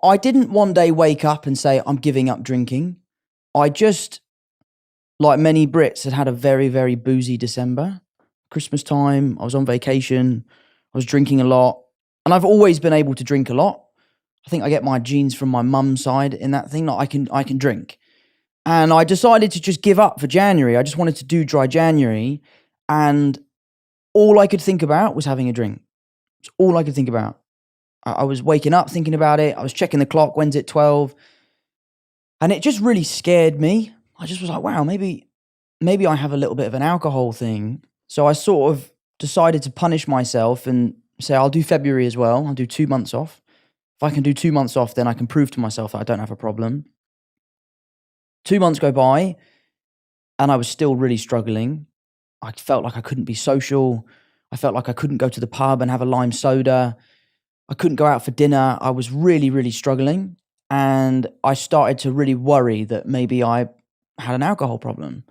I didn't one day wake up and say, I'm giving up drinking. I just, like many Brits, had a very, very boozy December. Christmas time, I was on vacation, I was drinking a lot. And I've always been able to drink a lot. I think I get my genes from my mum's side in that thing. Like I can drink. And I decided to just give up for January. I just wanted to do dry January. And all I could think about was having a drink. It's all I could think about. I was waking up thinking about it. I was checking the clock. When's it 12? And it just really scared me. I just was like, wow, maybe I have a little bit of an alcohol thing. So I sort of decided to punish myself and say, I'll do February as well. I'll do 2 months off. If I can do 2 months off, then I can prove to myself that I don't have a problem. 2 months go by and I was still really struggling. I felt like I couldn't be social. I felt like I couldn't go to the pub and have a lime soda. I couldn't go out for dinner. I was really, really struggling. And I started to really worry that maybe I had an alcohol problem.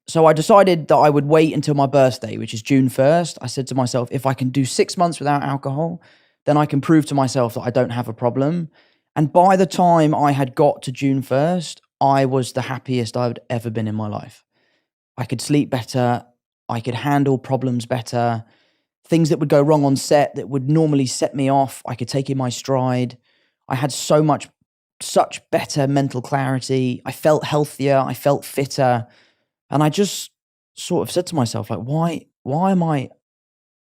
So I decided that I would wait until my birthday, which is June 1st. I said to myself, if I can do 6 months without alcohol, then I can prove to myself that I don't have a problem. And by the time I had got to June 1st, I was the happiest I've ever been in my life. I could sleep better. I could handle problems better. Things that would go wrong on set that would normally set me off, I could take in my stride. I had such better mental clarity. I felt healthier. I felt fitter. And I just sort of said to myself, like, why am I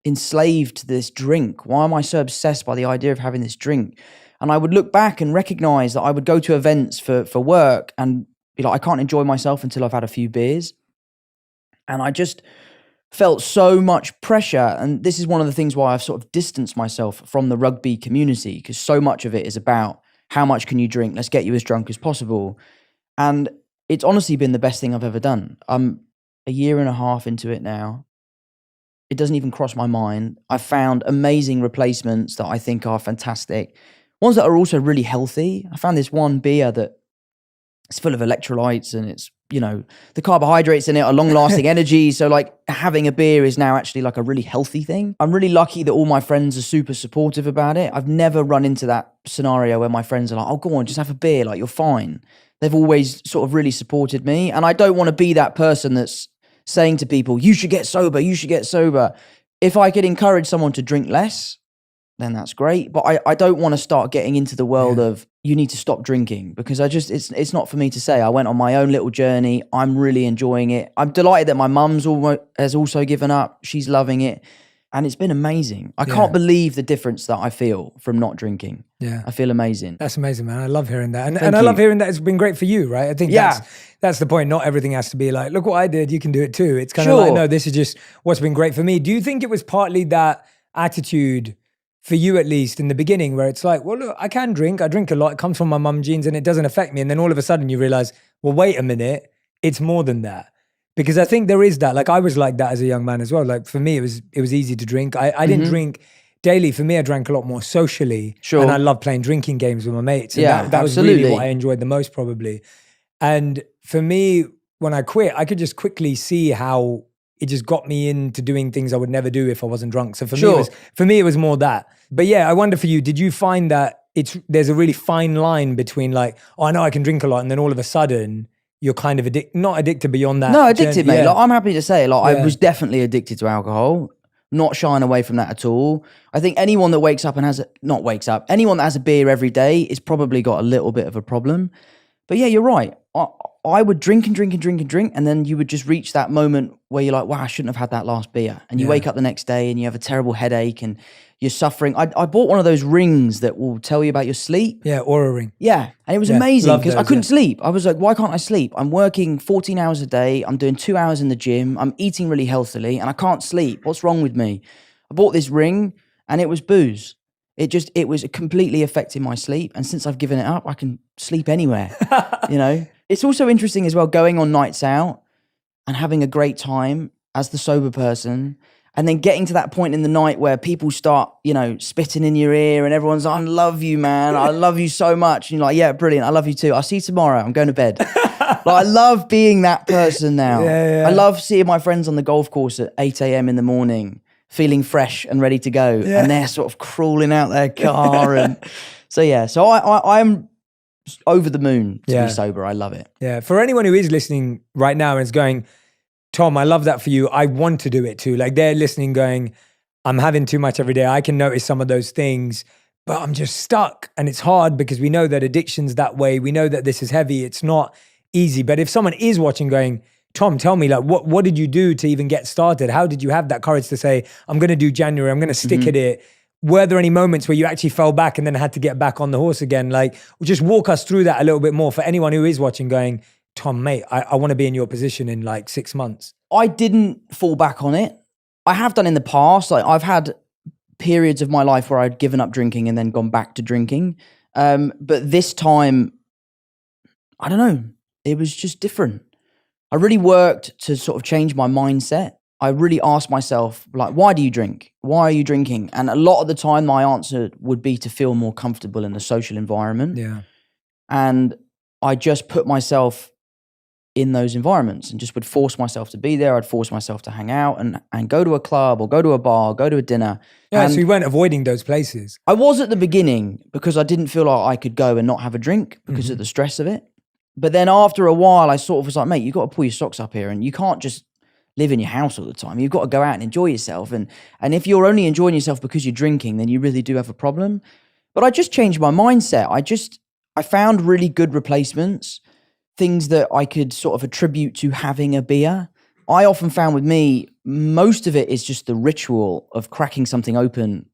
enslaved to this drink? Why am I so obsessed by the idea of having this drink? And I would look back and recognize that I would go to events for work and be like, I can't enjoy myself until I've had a few beers. And I just felt so much pressure. And this is one of the things why I've sort of distanced myself from the rugby community, because so much of it is about how much can you drink? Let's get you as drunk as possible. And it's honestly been the best thing I've ever done. I'm 1.5 years into it now. It doesn't even cross my mind. I've found amazing replacements that I think are fantastic. Ones that are also really healthy. I found this one beer that it's full of electrolytes and it's, the carbohydrates in it are long-lasting energy. So like having a beer is now actually like a really healthy thing. I'm really lucky that all my friends are super supportive about it. I've never run into that scenario where my friends are like, oh, go on, just have a beer. Like, you're fine. They've always sort of really supported me. And I don't want to be that person that's saying to people, you should get sober, you should get sober. If I could encourage someone to drink less, then that's great. But I don't want to start getting into the world of you need to stop drinking, because it's not for me to say. I went on my own little journey. I'm really enjoying it. I'm delighted that my mum's has also given up. She's loving it. And it's been amazing. I can't believe the difference that I feel from not drinking. Yeah. I feel amazing. That's amazing, man. I love hearing that. And I love hearing that it's been great for you, right? I think that's the point. Not everything has to be like, look what I did, you can do it too. It's kind of like, no, this is just what's been great for me. Do you think it was partly that attitude, for you at least, in the beginning, where it's like, well, look, I can drink. I drink a lot. It comes from my mum genes and it doesn't affect me. And then all of a sudden you realize, well, wait a minute, it's more than that. Because I think there is that. Like, I was like that as a young man as well. Like, for me, it was easy to drink. I didn't drink daily, for me, I drank a lot more socially. Sure. And I love playing drinking games with my mates. And Yeah, that was really absolutely. what I enjoyed the most, probably. And for me, when I quit, I could just quickly see how it just got me into doing things I would never do if I wasn't drunk. So for me, it was more that. But yeah, I wonder for you, did you find that there's a really fine line between like, oh, I know I can drink a lot, and then all of a sudden you're kind of not addicted beyond that. No, addicted, mate. Yeah. Like, I'm happy to say, like, Yeah. I was definitely addicted to alcohol. Not shying away from that at all. I think anyone that wakes up and anyone that has a beer every day is probably got a little bit of a problem. But yeah, you're right. I would drink and drink and drink and drink, and then you would just reach that moment where you're like, wow, I shouldn't have had that last beer. And you wake up the next day and you have a terrible headache and you're suffering. I bought one of those rings that will tell you about your sleep. Yeah, Aura ring. Yeah, and it was amazing because I those, couldn't sleep. I was like, why can't I sleep? I'm working 14 hours a day. I'm doing 2 hours in the gym. I'm eating really healthily and I can't sleep. What's wrong with me? I bought this ring and it was booze. It was completely affecting my sleep. And since I've given it up, I can sleep anywhere, you know? It's also interesting as well, going on nights out and having a great time as the sober person, and then getting to that point in the night where people start, you know, spitting in your ear and everyone's like, I love you, man. I love you so much. And you're like, yeah, brilliant. I love you too. I'll see you tomorrow. I'm going to bed. Like, I love being that person now. Yeah. I love seeing my friends on the golf course at 8 a.m. in the morning, feeling fresh and ready to go. Yeah. And they're sort of crawling out their car. And so I'm over the moon to be sober. I love it. Yeah. For anyone who is listening right now and is going, Tom, I love that for you. I want to do it too. Like, they're listening going, I'm having too much every day. I can notice some of those things, but I'm just stuck. And it's hard because we know that addiction's that way. We know that this is heavy. It's not easy. But if someone is watching going, Tom, tell me, like, what did you do to even get started? How did you have that courage to say, I'm going to do January, I'm going to stick at it? Were there any moments where you actually fell back and then had to get back on the horse again? Like, just walk us through that a little bit more for anyone who is watching going, Tom, mate, I want to be in your position in like 6 months. I didn't fall back on it. I have done in the past. Like, I've had periods of my life where I'd given up drinking and then gone back to drinking. But this time, I don't know, it was just different. I really worked to sort of change my mindset. I really asked myself, like, why do you drink? Why are you drinking? And a lot of the time, my answer would be to feel more comfortable in the social environment. Yeah. And I just put myself in those environments and just would force myself to be there. I'd force myself to hang out and go to a club or go to a bar, or go to a dinner. Yeah, and so you weren't avoiding those places. I was at the beginning because I didn't feel like I could go and not have a drink because of the stress of it. But then after a while, I sort of was like, mate, you've got to pull your socks up here, and you can't just live in your house all the time. You've got to go out and enjoy yourself. And if you're only enjoying yourself because you're drinking, then you really do have a problem. But I just changed my mindset. I found really good replacements, things that I could sort of attribute to having a beer. I often found with me, most of it is just the ritual of cracking something open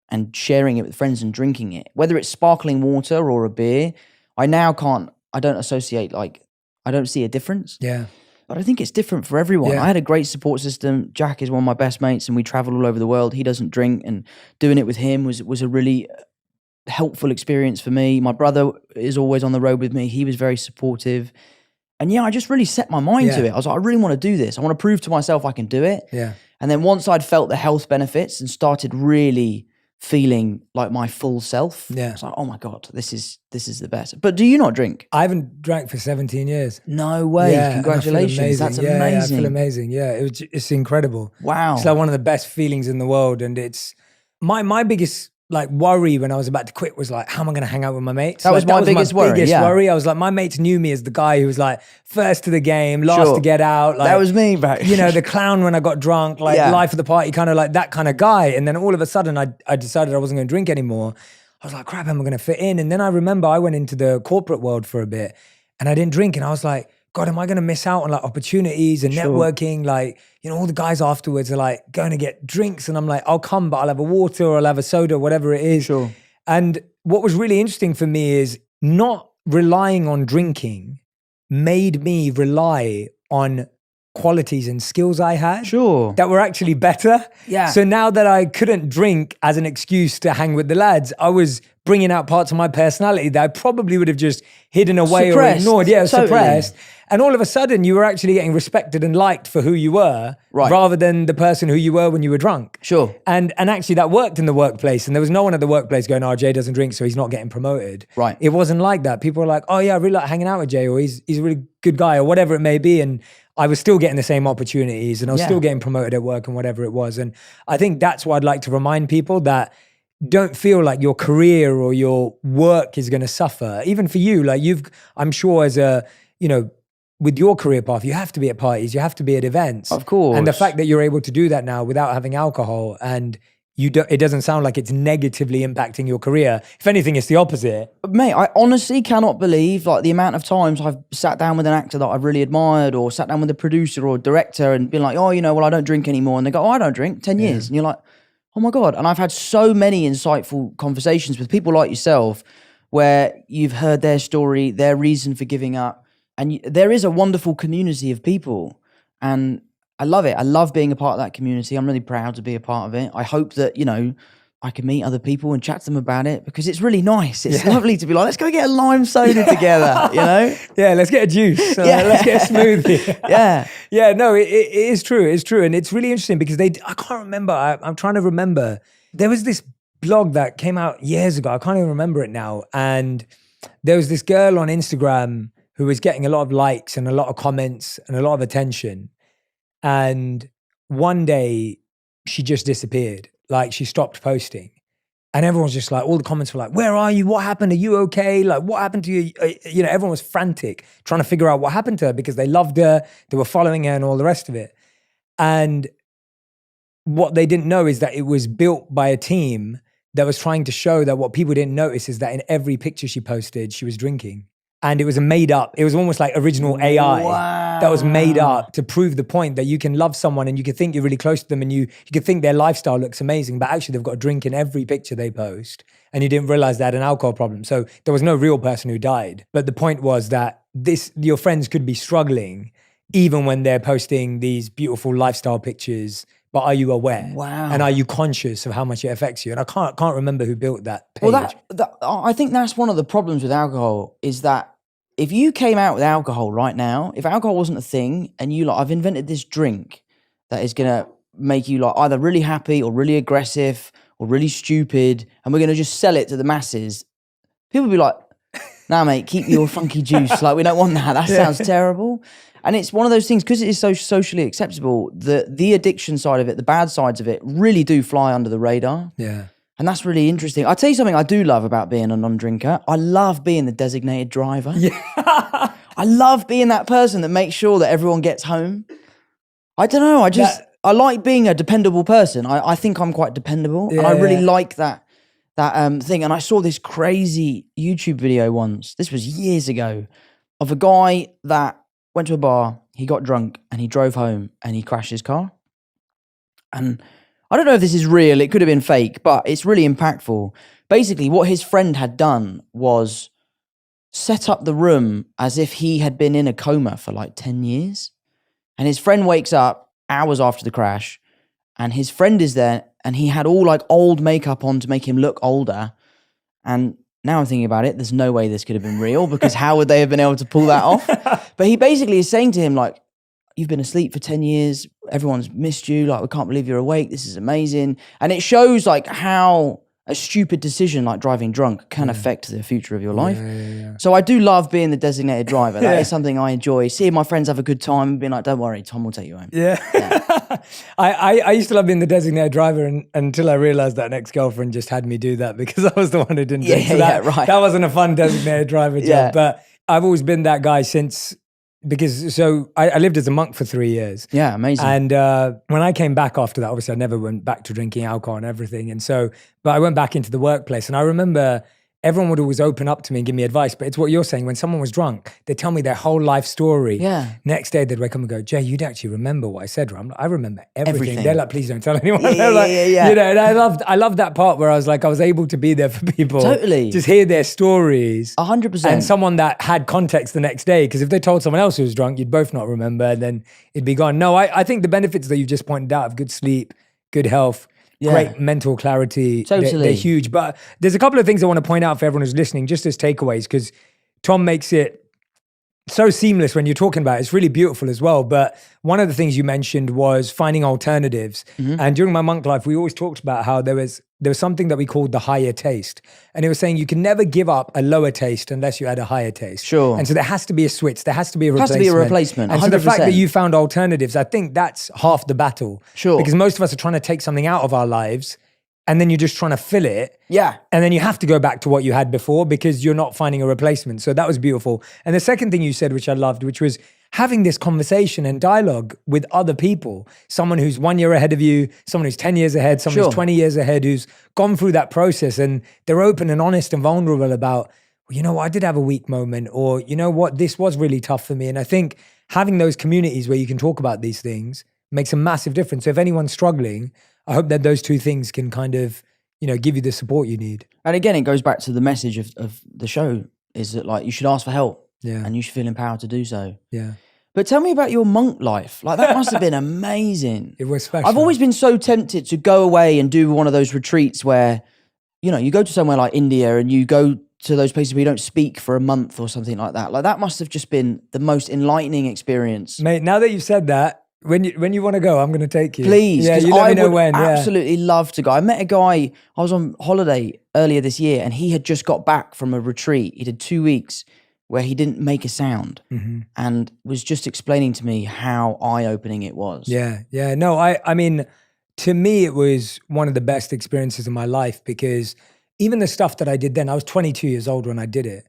and sharing it with friends and drinking it. Whether it's sparkling water or a beer, I don't associate, like, I don't see a difference. Yeah. But I think it's different for everyone. Yeah. I had a great support system. Jack is one of my best mates and we travel all over the world. He doesn't drink, and doing it with him was a really helpful experience for me. My brother is always on the road with me. He was very supportive. And yeah, I just really set my mind to it. I was like, I really want to do this. I want to prove to myself I can do it. Yeah. And then once I'd felt the health benefits and started really feeling like my full self, I was like, oh my God, this is the best. But do you not drink? I haven't drank for 17 years. No way. Yeah, congratulations. That's amazing. Yeah, I feel amazing. Yeah, it's incredible. Wow. It's like one of the best feelings in the world. And it's my biggest like worry when I was about to quit was like, how am I going to hang out with my mates? That was my biggest worry. Worry. I was like, my mates knew me as the guy who was like first to the game, last to get out. Like, that was me, bro. You know, the clown when I got drunk, like life of the party, kind of like that kind of guy. And then all of a sudden I decided I wasn't going to drink anymore. I was like, crap, how am I going to fit in? And then I remember I went into the corporate world for a bit and I didn't drink. And I was like, God, am I going to miss out on like opportunities and networking? Like, you know, all the guys afterwards are like going to get drinks. And I'm like, I'll come, but I'll have a water or I'll have a soda, whatever it is. Sure. And what was really interesting for me is not relying on drinking made me rely on qualities and skills I had that were actually better. Yeah. So now that I couldn't drink as an excuse to hang with the lads, I was bringing out parts of my personality that I probably would have just hidden away Suppressed. or ignored. Yeah, Totally. suppressed. And all of a sudden, you were actually getting respected and liked for who you were, Right. rather than the person who you were when you were drunk. Sure. And actually, that worked in the workplace. And there was no one at the workplace going, "Oh, Jay doesn't drink, so he's not getting promoted." Right. It wasn't like that. People were like, "Oh yeah, I really like hanging out with Jay," or he's a really good guy," or whatever it may be. And I was still getting the same opportunities, and I was Yeah. still getting promoted at work and whatever it was. And I think that's what I'd like to remind people, that don't feel like your career or your work is going to suffer. Even for you, like I'm sure as a, with your career path, you have to be at parties, you have to be at events. Of course. And the fact that you're able to do that now without having alcohol, and it doesn't sound like it's negatively impacting your career. If anything, it's the opposite. Mate, I honestly cannot believe like the amount of times I've sat down with an actor that I've really admired, or sat down with a producer or a director and been like, "Oh, well, I don't drink anymore." And they go, "Oh, I don't drink, 10 years. And you're like, "Oh my God." And I've had so many insightful conversations with people like yourself where you've heard their story, their reason for giving up. And there is a wonderful community of people. And I love it. I love being a part of that community. I'm really proud to be a part of it. I hope that, I can meet other people and chat to them about it, because it's really nice. It's lovely to be like, let's go get a lime soda together, Yeah, let's get a juice. Let's get a smoothie. Yeah. Yeah, no, it is true. It's true. And it's really interesting because I can't remember. I'm trying to remember. There was this blog that came out years ago. I can't even remember it now. And there was this girl on Instagram who was getting a lot of likes and a lot of comments and a lot of attention. And one day she just disappeared. Like, she stopped posting. And everyone's just like, all the comments were like, "Where are you? What happened? Are you okay? Like, what happened to you?" Everyone was frantic trying to figure out what happened to her, because they loved her, they were following her and all the rest of it. And what they didn't know is that it was built by a team that was trying to show that what people didn't notice is that in every picture she posted, she was drinking. And it was it was almost like original AI that was made up to prove the point that you can love someone and you can think you're really close to them, and you could think their lifestyle looks amazing, but actually they've got a drink in every picture they post, and you didn't realize they had an alcohol problem. So there was no real person who died. But the point was that your friends could be struggling even when they're posting these beautiful lifestyle pictures. But are you aware? Wow. And are you conscious of how much it affects you? And I can't remember who built that page. Well, I think that's one of the problems with alcohol, is that if you came out with alcohol right now, if alcohol wasn't a thing, and you I've invented this drink that is going to make you either really happy or really aggressive or really stupid, and we're going to just sell it to the masses, people would be like, "Nah, mate, keep your funky juice. Like, we don't want that. That sounds terrible." And it's one of those things, because it is so socially acceptable, the addiction side of it, the bad sides of it really do fly under the radar. Yeah. And that's really interesting. I'll tell you something I do love about being a non-drinker. I love being the designated driver. Yeah. I love being that person that makes sure that everyone gets home. I don't know. I like being a dependable person. I think I'm quite dependable. And I really like that thing. And I saw this crazy YouTube video once. This was years ago, of a guy that went to a bar, he got drunk, and he drove home and he crashed his car. And I don't know if this is real, it could have been fake, but it's really impactful. Basically, what his friend had done was set up the room as if he had been in a coma for like 10 years. And his friend wakes up hours after the crash, and his friend is there, and he had all like old makeup on to make him look older. And now I'm thinking about it, there's no way this could have been real, because how would they have been able to pull that off? But he basically is saying to him, like, "You've been asleep for 10 years. Everyone's missed you. Like, we can't believe you're awake. This is amazing." And it shows like how a stupid decision like driving drunk can affect the future of your life. Yeah. So I do love being the designated driver. That is something I enjoy. Seeing my friends have a good time and being like, "Don't worry, Tom will take you home." Yeah. I used to love being the designated driver until I realized that an ex-girlfriend just had me do that because I was the one who didn't drink. So right. That wasn't a fun designated driver job. Yeah. But I've always been that guy since, because I lived as a monk for 3 years. Yeah, amazing. And when I came back after that, obviously I never went back to drinking alcohol and everything. But I went back into the workplace, and I remember everyone would always open up to me and give me advice. But it's what you're saying. When someone was drunk, they'd tell me their whole life story. Yeah. Next day, they'd wake up and go, "Jay, you'd actually remember what I said, right?" I remember everything. They're like, "Please don't tell anyone." Yeah. And I loved that part where I was able to be there for people. Totally. Just hear their stories. 100%. And someone that had context the next day, because if they told someone else who was drunk, you'd both not remember, and then it'd be gone. No, I think the benefits that you just pointed out of good sleep, good health, great mental clarity. Totally. They're huge. But there's a couple of things I want to point out for everyone who's listening, just as takeaways, because Tom makes it so seamless when you're talking about it. It's really beautiful as well. But one of the things you mentioned was finding alternatives. And during my monk life, we always talked about how there was something that we called the higher taste. And it was saying you can never give up a lower taste unless you had a higher taste. Sure. And so there has to be a switch. There has to be a replacement. Has to be a replacement, And so the fact 100%. that you found alternatives, I think that's half the battle. Sure. Because most of us are trying to take something out of our lives and then you're just trying to fill it. Yeah. And then you have to go back to what you had before because you're not finding a replacement. So that was beautiful. And the second thing you said, which I loved, which was having this conversation and dialogue with other people, someone who's 1 year ahead of you, someone who's 10 years ahead, someone who's 20 years ahead, who's gone through that process, and they're open and honest and vulnerable about, well, you know what, I did have a weak moment, or you know what, this was really tough for me. And I think having those communities where you can talk about these things makes a massive difference. So if anyone's struggling, I hope that those two things can kind of, give you the support you need. And again, it goes back to the message of the show, is that like you should ask for help. Yeah. And you should feel empowered to do so. Yeah. But tell me about your monk life. Like that must have been amazing. It was special. I've always been so tempted to go away and do one of those retreats where, you go to somewhere like India and you go to those places where you don't speak for a month or something like that. Like that must have just been the most enlightening experience. Mate, now that you've said that, when you want to go, I'm going to take you. Please, yeah, because you let I me know would when. absolutely love to go. I met a guy, I was on holiday earlier this year and he had just got back from a retreat. He did 2 weeks where he didn't make a sound and was just explaining to me how eye-opening it was. Yeah. No, I mean, to me, it was one of the best experiences of my life because even the stuff that I did then, I was 22 years old when I did it.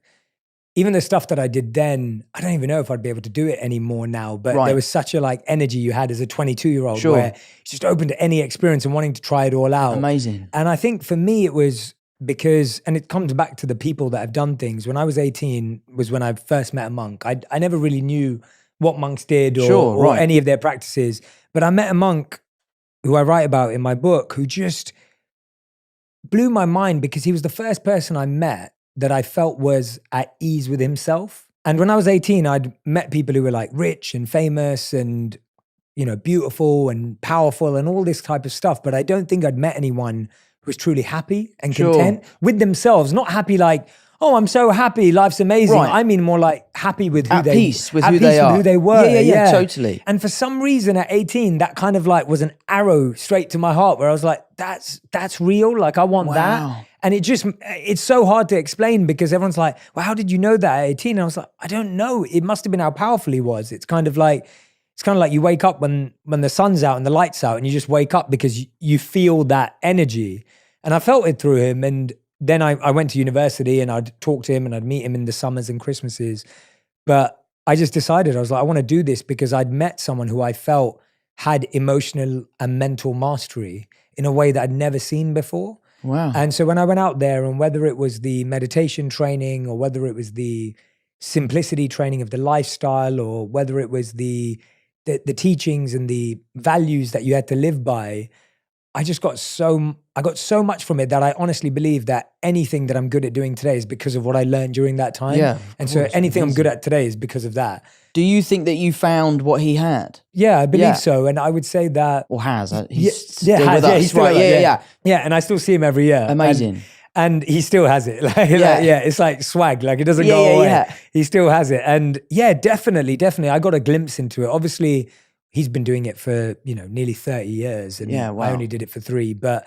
Even the stuff that I did then, I don't even know if I'd be able to do it anymore now, but there was such a energy you had as a 22-year-old where you're just open to any experience and wanting to try it all out. Amazing. And I think for me, it was because, and it comes back to the people that have done things. When I was 18 was when I first met a monk. I never really knew what monks did or any of their practices, but I met a monk who I write about in my book who just blew my mind because he was the first person I met that I felt was at ease with himself. And when I was 18, I'd met people who were like rich and famous and, beautiful and powerful and all this type of stuff. But I don't think I'd met anyone who was truly happy and content with themselves, not happy like, oh, I'm so happy, life's amazing. Right. I mean more like happy with who At peace with who they are. who they were. Yeah, totally. And for some reason at 18, that kind of was an arrow straight to my heart where I was like, that's real. Like I want that. And it's so hard to explain because everyone's like, well, how did you know that at 18? And I was like, I don't know. It must have been how powerful he was. It's kind of like you wake up when the sun's out and the light's out and you just wake up because you feel that energy. And I felt it through him. And then I went to university and I'd talk to him and I'd meet him in the summers and Christmases. But I just decided, I was like, I want to do this because I'd met someone who I felt had emotional and mental mastery in a way that I'd never seen before. Wow. And so when I went out there, and whether it was the meditation training or whether it was the simplicity training of the lifestyle or whether it was the teachings and the values that you had to live by, I got so much from it that I honestly believe that anything that I'm good at doing today is because of what I learned during that time. Yeah, and so anything I'm good at today is because of that. Do you think that you found what he had? Yeah, I believe so. And I would say that... Or has. He's still has, with us. He's still right, yeah. Yeah, and I still see him every year. Amazing. And he still has it. It's like swag. Like it doesn't go away. Yeah. He still has it. And yeah, definitely. I got a glimpse into it. Obviously, he's been doing it for, nearly 30 years. And I only did it for 3. But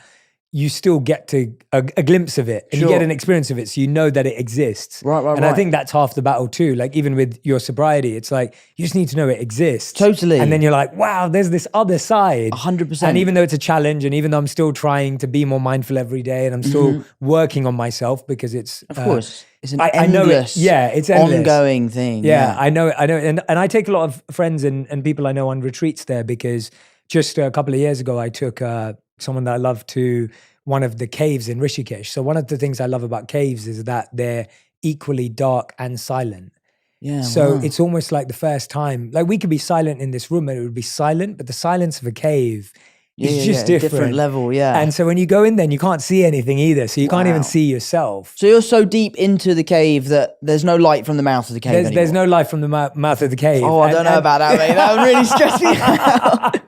you still get to a glimpse of it and you get an experience of it. So you know that it exists. Right. And I think that's half the battle too. Like even with your sobriety, it's like, you just need to know it exists. Totally. And then you're like, wow, there's this other side. 100%. And even though it's a challenge and even though I'm still trying to be more mindful every day and I'm still working on myself because it's... Of course. It's an I know it. Yeah, it's endless. Ongoing thing. Yeah, I know. And I take a lot of friends and people I know on retreats there because just a couple of years ago, I took someone that I love to one of the caves in Rishikesh. So one of the things I love about caves is that they're equally dark and silent. Yeah. So it's almost like the first time, like we could be silent in this room and it would be silent, but the silence of a cave is just different level. Yeah. And so when you go in there, you can't see anything either. So you can't even see yourself. So you're so deep into the cave that there's no light from the mouth of the cave There's no light from the mouth of the cave. Oh, I don't know about that, mate. That would really stress me out.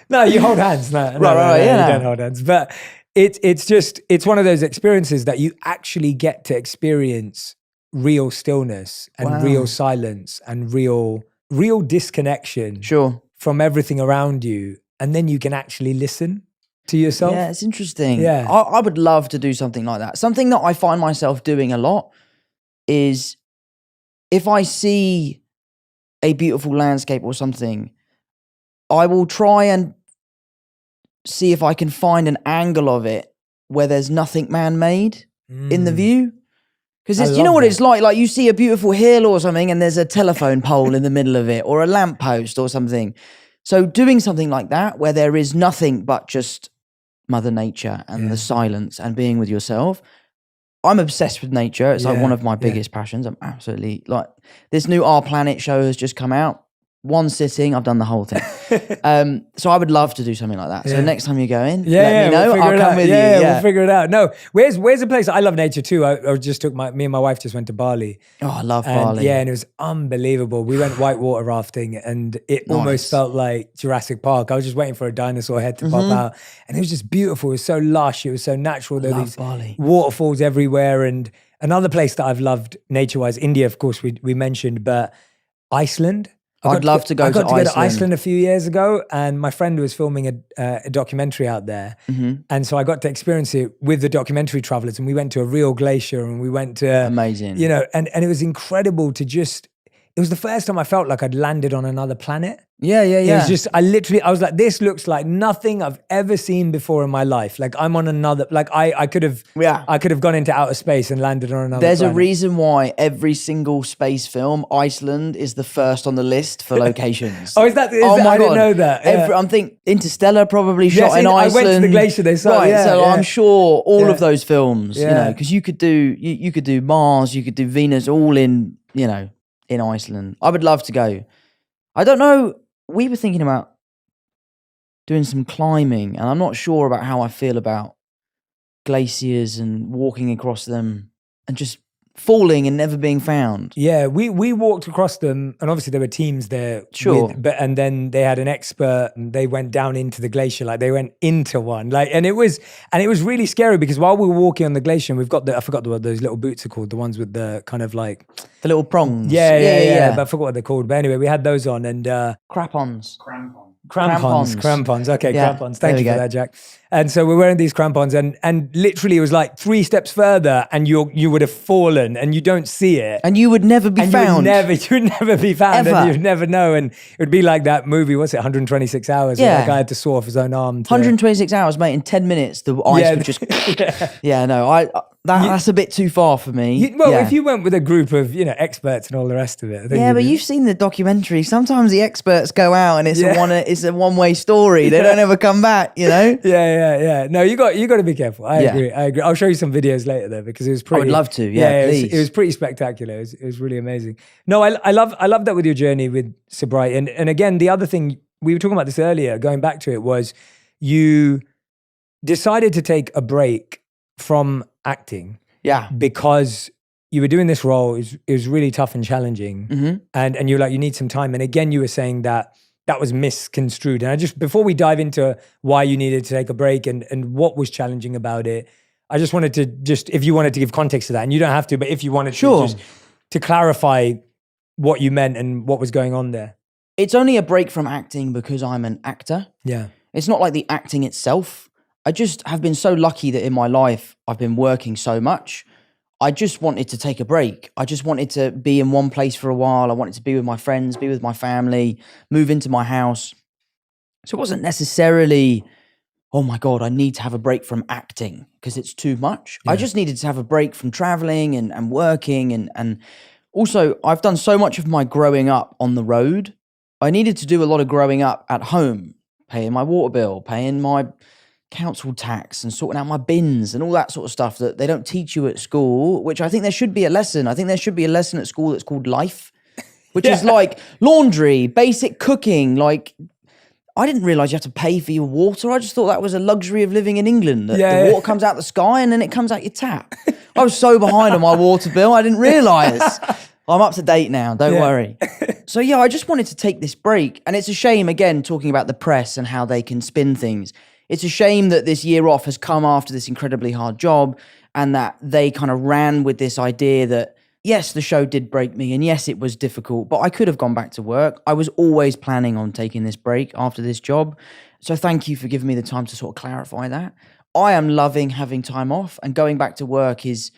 No, you hold hands. No, Right, yeah. you don't hold hands. But it's one of those experiences that you actually get to experience real stillness and real silence and real disconnection Sure. from everything around you. And then you can actually listen to yourself. Yeah, it's interesting. Yeah. I would love to do something like that. Something that I find myself doing a lot is if I see a beautiful landscape or something, I will try and see if I can find an angle of it where there's nothing man-made in the view. Because you know what it's like? Like you see a beautiful hill or something and there's a telephone pole in the middle of it or a lamppost or something. So doing something like that where there is nothing but just Mother Nature and the silence and being with yourself. I'm obsessed with nature. It's like one of my biggest passions. I'm absolutely like, this new Our Planet show has just come out. One sitting, I've done the whole thing. So I would love to do something like that. So next time you go in, let me know. I'll come with you. Yeah, we'll figure it out. No, where's a place? I love nature too. I just took me and my wife just went to Bali. Oh, I love Bali. Yeah, and it was unbelievable. We went whitewater rafting and it almost felt like Jurassic Park. I was just waiting for a dinosaur head to pop out. And it was just beautiful. It was so lush. It was so natural. There were these Bali. waterfalls everywhere. And another place that I've loved nature-wise, India, of course, we mentioned, but Iceland. I'd love to go to Iceland. I got to go to Iceland a few years ago, and my friend was filming a documentary out there. And so I got to experience it with the documentary travelers, and we went to a real glacier, and we went to... Amazing. You know, and it was incredible to just... It was the first time I felt like I'd landed on another planet. Yeah. It was just, I was like, this looks like nothing I've ever seen before in my life. Like I'm on another, like I could have gone into outer space and landed on another There's planet. a reason why every single space film, Iceland is the first on the list for locations. I didn't know that. Yeah. I think Interstellar probably shot in I Iceland. went to the glacier they saw. Right, so I'm sure all of those films, you know, Yeah. because you could do Mars, you could do Venus, all in, you know, in Iceland. I would love to go. I don't know. We were thinking about doing some climbing, and I'm not sure about how I feel about glaciers and walking across them and just falling and never being found. Yeah, we walked across them, and obviously there were teams there. Sure. And then they had an expert, and they went down into the glacier, like they went into one, like, and it was really scary because while we were walking on the glacier, we've got I forgot what those little boots are called, the ones with the kind of like The little prongs. Yeah. But I forgot what they're called. But anyway, we had those on and Crampons. Crampons. Okay, Yeah, crampons. Thank you there for we that, Jack. And so we're wearing these crampons, and literally it was like 3 steps further, and you would have fallen, and you don't see it, And you would never be and found. you would never be found, Ever. and you'd never know. And it would be like that movie. What's it? 126 hours. Where Yeah. the guy had to saw off his own arm. 126 hours, mate. In 10 minutes, the ice would just... Yeah, no, that's a bit too far for me. If you went with a group of experts and all the rest of it, I think Yeah, but you've seen the documentary. Sometimes the experts go out and it's a one-way story. They don't ever come back, you know? Yeah. No, you got to be careful. I agree. I'll show you some videos later though, because it was pretty. I would love to. Yeah, please. It was pretty spectacular. It was really amazing. No, I love that with your journey with sobriety. And again, the other thing we were talking about this earlier, going back to it, was you decided to take a break from acting. Yeah. Because you were doing this role, it was really tough and challenging. And you were like, you need some time. And again, you were saying that was misconstrued. And before we dive into why you needed to take a break and what was challenging about it, I just wanted to if you wanted to give context to that, and you don't have to, but if you wanted to clarify what you meant and what was going on there. It's only a break from acting because I'm an actor. Yeah. It's not like the acting itself. I just have been so lucky that in my life, I've been working so much. I just wanted to take a break. I just wanted to be in one place for a while. I wanted to be with my friends, be with my family, move into my house. So it wasn't necessarily, oh my God, I need to have a break from acting because it's too much. I just needed to have a break from traveling and working. And also, I've done so much of my growing up on the road. I needed to do a lot of growing up at home, paying my water bill, paying my council tax and sorting out my bins and all that sort of stuff that they don't teach you at school, which I think there should be a lesson. I think there should be a lesson at school that's called life, which is like laundry, basic cooking. Like, I didn't realize you have to pay for your water. I just thought that was a luxury of living in England. That the water comes out the sky and then it comes out your tap. I was so behind on my water bill, I didn't realize. I'm up to date now. Don't worry. So yeah, I just wanted to take this break. And it's a shame, again, talking about the press and how they can spin things. It's a shame that this year off has come after this incredibly hard job and that they kind of ran with this idea that, yes, the show did break me and yes, it was difficult, but I could have gone back to work. I was always planning on taking this break after this job. So thank you for giving me the time to sort of clarify that. I am loving having time off, and going back to work is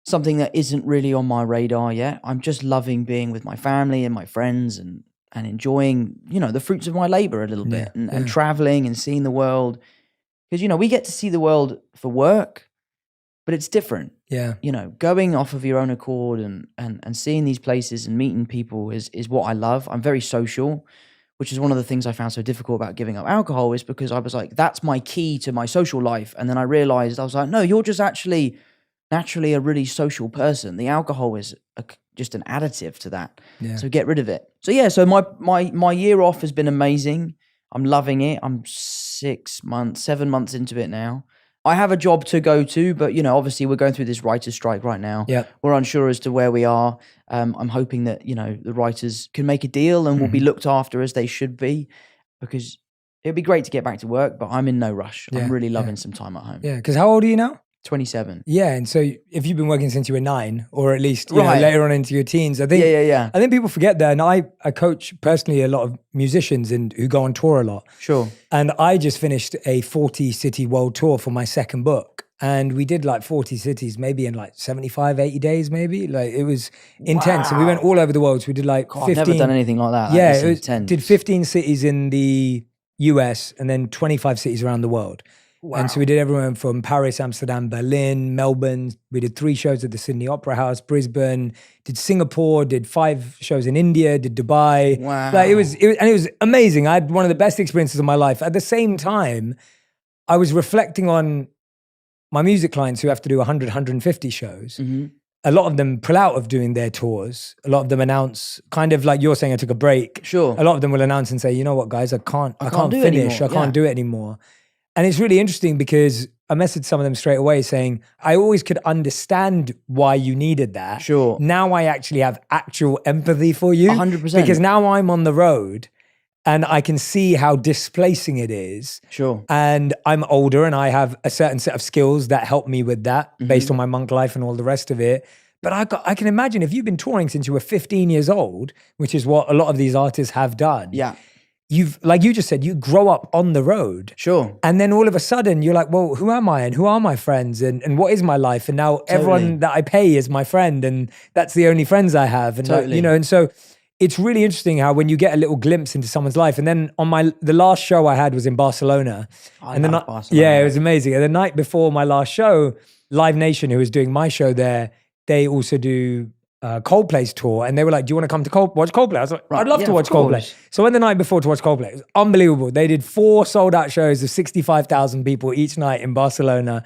something that isn't really on my radar yet. I'm just loving being with my family and my friends and enjoying, the fruits of my labor a little bit and traveling and seeing the world. Because, we get to see the world for work, but it's different. Yeah. Going off of your own accord and seeing these places and meeting people is what I love. I'm very social, which is one of the things I found so difficult about giving up alcohol, is because I was like, that's my key to my social life. And then I realized, I was like, no, you're just actually naturally a really social person. The alcohol is just an additive to that. Yeah. So get rid of it. So yeah, so my year off has been amazing. I'm loving it. I'm 7 months into it now. I have a job to go to, but obviously we're going through this writer's strike right now. Yeah. We're unsure as to where we are. I'm hoping that, the writers can make a deal and will be looked after as they should be, because it'd be great to get back to work, but I'm in no rush. I'm really loving some time at home. Yeah. Because how old are you now? 27. Yeah, and so if you've been working since you were 9, or at least later on into your teens, I think I think people forget that. And I coach personally a lot of musicians who go on tour a lot. Sure. And I just finished a 40-city world tour for my second book. And we did like 40 cities, maybe in like 75, 80 days, maybe. Like it was intense. And we went all over the world. So we did like 15. I've never done anything like that. Yeah, did 15 cities in the US and then 25 cities around the world. Wow. And so we did everywhere from Paris, Amsterdam, Berlin, Melbourne. We did 3 shows at the Sydney Opera House, Brisbane, did Singapore, did 5 shows in India, did Dubai. Wow. Like it was amazing. I had one of the best experiences of my life. At the same time, I was reflecting on my music clients who have to do 100, 150 shows. Mm-hmm. A lot of them pull out of doing their tours. A lot of them announce, kind of like you're saying, I took a break. Sure. A lot of them will announce and say, you know what, guys, I can't finish. I can't do it anymore. And it's really interesting because I messaged some of them straight away saying, I always could understand why you needed that. Sure. Now I actually have actual empathy for you. 100%. Because now I'm on the road and I can see how displacing it is. Sure. And I'm older and I have a certain set of skills that help me with that based on my monk life and all the rest of it. But I can imagine if you've been touring since you were 15 years old, which is what a lot of these artists have done. Yeah. You've, like you just said, you grow up on the road. Sure. And then all of a sudden you're like, well, who am I? And who are my friends? And what is my life? And now everyone that I pay is my friend. And that's the only friends I have. And and so it's really interesting how when you get a little glimpse into someone's life. And then on the last show I had was in Barcelona. I love Barcelona. Yeah, it was amazing. And the night before my last show, Live Nation, who was doing my show there, they also do Coldplay's tour, and they were like, do you want to come to watch Coldplay? I was like, I'd love to watch Coldplay. So I went the night before to watch Coldplay. It was unbelievable. They did 4 sold out shows of 65,000 people each night in Barcelona.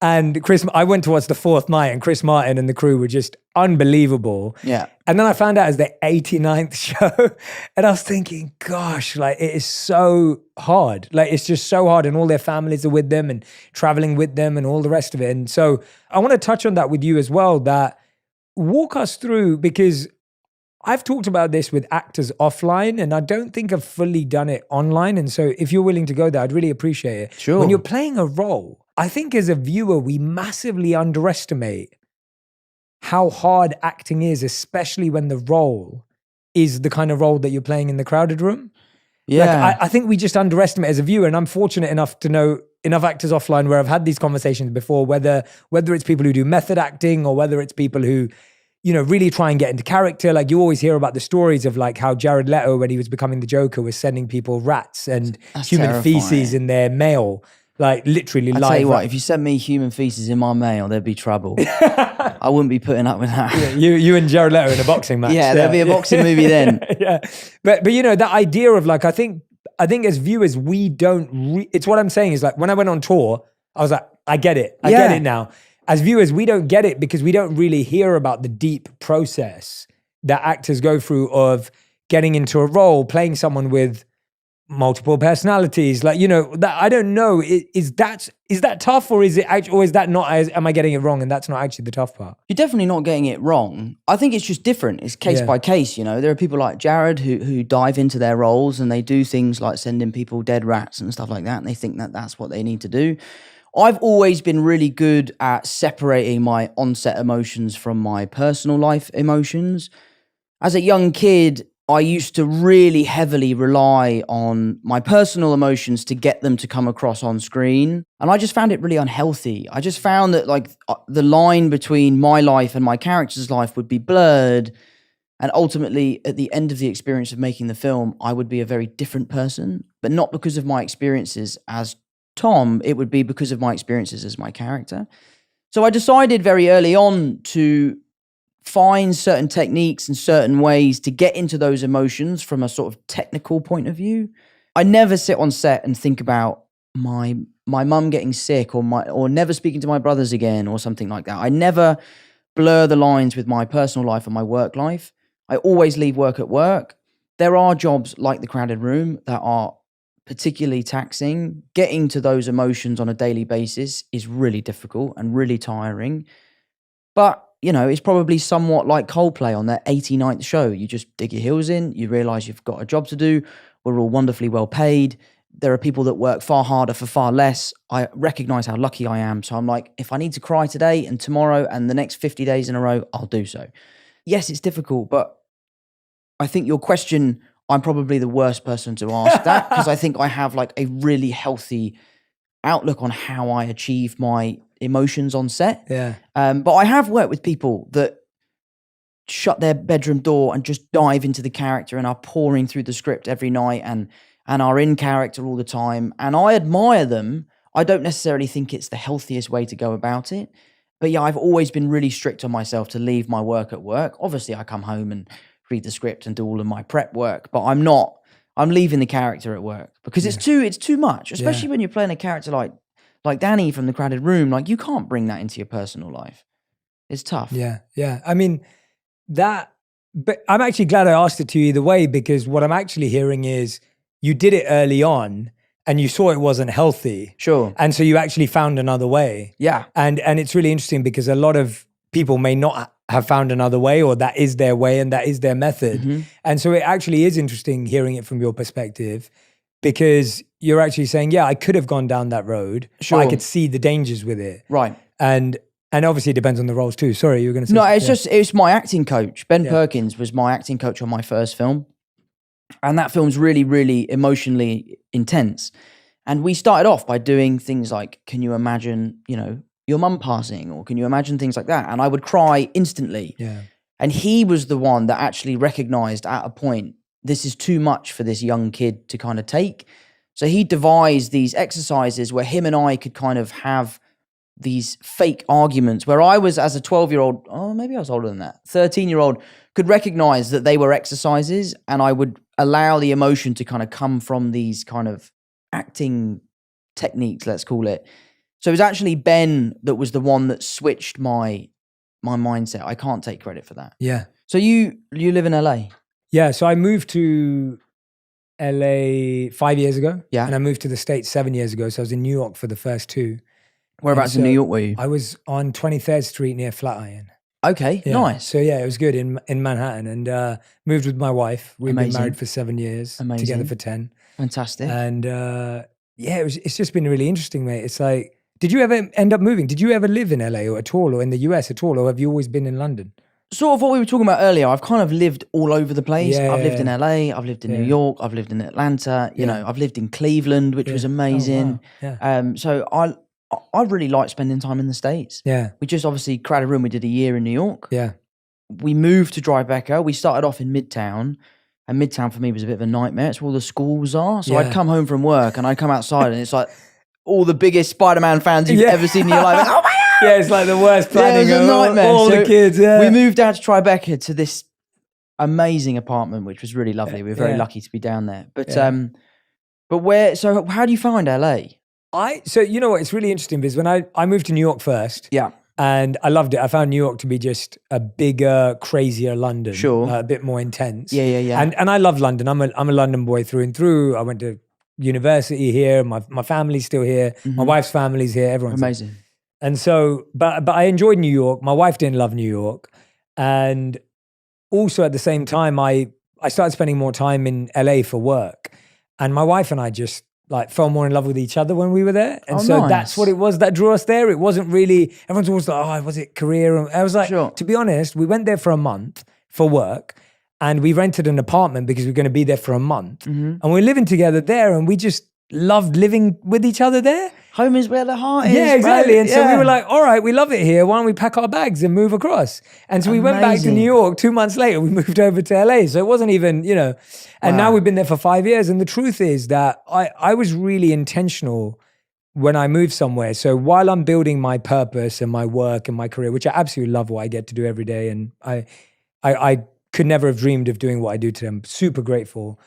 And I went to watch the 4th night, and Chris Martin and the crew were just unbelievable. Yeah. And then I found out it was their 89th show, and I was thinking, gosh, like it is so hard. Like it's just so hard, and all their families are with them and traveling with them and all the rest of it. And so I want to touch on that with you as well, that walk us through, because I've talked about this with actors offline, and I don't think I've fully done it online. And so if you're willing to go there, I'd really appreciate it. Sure. When you're playing a role, I think as a viewer, we massively underestimate how hard acting is, especially when the role is the kind of role that you're playing in the crowded room. Yeah. Like I think we just underestimate as a viewer, and I'm fortunate enough to know enough actors offline where I've had these conversations before, whether it's people who do method acting or whether it's people who, really try and get into character. Like you always hear about the stories of like how Jared Leto, when he was becoming the Joker, was sending people rats and human feces in their mail. Like literally live. I'll tell you what, if you sent me human feces in my mail, there'd be trouble. I wouldn't be putting up with that. Yeah, you and Jared Leto in a boxing match. Yeah, there'd be a boxing movie then. Yeah. But that idea of like, I think as viewers, we don't, it's what I'm saying is like, when I went on tour, I was like, I get it. I get it now. As viewers, we don't get it because we don't really hear about the deep process that actors go through of getting into a role, playing someone with multiple personalities, like, that I don't know. Is that tough, or is that not? Am I getting it wrong? And that's not actually the tough part. You're definitely not getting it wrong. I think it's just different. It's case by case. There are people like Jared who dive into their roles and they do things like sending people dead rats and stuff like that, and they think that that's what they need to do. I've always been really good at separating my onset emotions from my personal life emotions. As a young kid, I used to really heavily rely on my personal emotions to get them to come across on screen. And I just found it really unhealthy. I just found that the line between my life and my character's life would be blurred. And ultimately, at the end of the experience of making the film, I would be a very different person, but not because of my experiences as Tom. It would be because of my experiences as my character. So I decided very early on to find certain techniques and certain ways to get into those emotions from a sort of technical point of view. I never sit on set and think about my mum getting sick or never speaking to my brothers again or something like that. I never blur the lines with my personal life and my work life. I always leave work at work. There are jobs like The Crowded Room that are particularly taxing. Getting to those emotions on a daily basis is really difficult and really tiring. But it's probably somewhat like Coldplay on their 89th show. You just dig your heels in, you realize you've got a job to do. We're all wonderfully well paid. There are people that work far harder for far less. I recognize how lucky I am. So I'm like, if I need to cry today and tomorrow and the next 50 days in a row, I'll do so. Yes, it's difficult, but I think your question, I'm probably the worst person to ask that, because I think I have a really healthy outlook on how I achieve my emotions on set. Yeah. But I have worked with people that shut their bedroom door and just dive into the character and are pouring through the script every night and are in character all the time. And I admire them. I don't necessarily think it's the healthiest way to go about it. But yeah, I've always been really strict on myself to leave my work at work. Obviously, I come home and read the script and do all of my prep work, but I'm leaving the character at work because it's too much, especially when you're playing a character like Danny from The Crowded Room. You can't bring that into your personal life. It's tough. Yeah. I mean, but I'm actually glad I asked it to you either way, because what I'm actually hearing is you did it early on and you saw it wasn't healthy. Sure. And so you actually found another way. Yeah. And it's really interesting because a lot of people may not have found another way, or that is their way and that is their method. Mm-hmm. And so it actually is interesting hearing it from your perspective, because you're actually saying, yeah, I could have gone down that road, sure, but I could see the dangers with it. Right. And obviously it depends on the roles too. Sorry, you were going to say. No, it's my acting coach. Ben Perkins was my acting coach on my first film. And that film's really, really emotionally intense. And we started off by doing things like, can you imagine, your mum passing, or can you imagine things like that? And I would cry instantly. Yeah. And he was the one that actually recognized at a point, this is too much for this young kid to kind of take. So he devised these exercises where him and I could kind of have these fake arguments where I was, as a 12-year-old, maybe I was older than that, 13-year-old, could recognize that they were exercises, and I would allow the emotion to kind of come from these kind of acting techniques, let's call it. So it was actually Ben that was the one that switched my mindset. I can't take credit for that. Yeah. So you live in LA? Yeah. So I moved to LA 5 years ago. Yeah. And I moved to the States 7 years ago. So I was in New York for the first two. Whereabouts in New York were you? I was on 23rd Street near Flatiron. Okay, Yeah. nice. So yeah, it was good in Manhattan, and moved with my wife. We've been married for 7 years, Amazing. together for 10. Fantastic. And it's just been really interesting, mate. It's like, did you ever end up moving? Did you ever live in LA or at all, or in the US at all, or have you always been in London? Sort of what we were talking about earlier. I've kind of lived all over the place. Yeah, I've lived in LA, I've lived in New York, I've lived in Atlanta, I've lived in Cleveland, which was amazing. Oh, wow. So I really like spending time in the States. Yeah. We just obviously Crowded Room, we did a year in New York. Yeah. We moved to Tribeca. We started off in Midtown, and Midtown for me was a bit of a nightmare. It's where all the schools are. So I'd come home from work and I'd come outside and it's like all the biggest Spider-Man fans you've ever seen in your life. Oh my God! Yeah, it's like the worst planning. Yeah, it was a nightmare. All the kids, We moved out to Tribeca to this amazing apartment, which was really lovely. We were very lucky to be down there. But how do you find LA? So you know what, it's really interesting because when I moved to New York first. Yeah. And I loved it. I found New York to be just a bigger, crazier London. Sure. A bit more intense. Yeah. And I love London. I'm a London boy through and through. I went to university here. My family's still here. My wife's family's here. Everyone's Amazing. here. And so, but I enjoyed New York. My wife didn't love New York. And also at the same time, I started spending more time in LA for work. And my wife and I just like fell more in love with each other when we were there. And so nice. that's what it was that drew us there. It wasn't really, everyone's always like, oh, was it career? I was like, Sure. to be honest, we went there for a month for work and we rented an apartment because we were going to be there for a month. And we were living together there and we just loved living with each other there. Home is where the heart is. Yeah, exactly. Bro. And so we were like, all right, we love it here. Why don't we pack our bags and move across? And so we went back to Amazing. New York. 2 months later, we moved over to LA. So it wasn't even, and now we've been there for 5 years. And the truth is that I was really intentional when I moved somewhere. So while I'm building my purpose and my work and my career, which I absolutely love what I get to do every day. And I could never have dreamed of doing what I do today. I'm super grateful.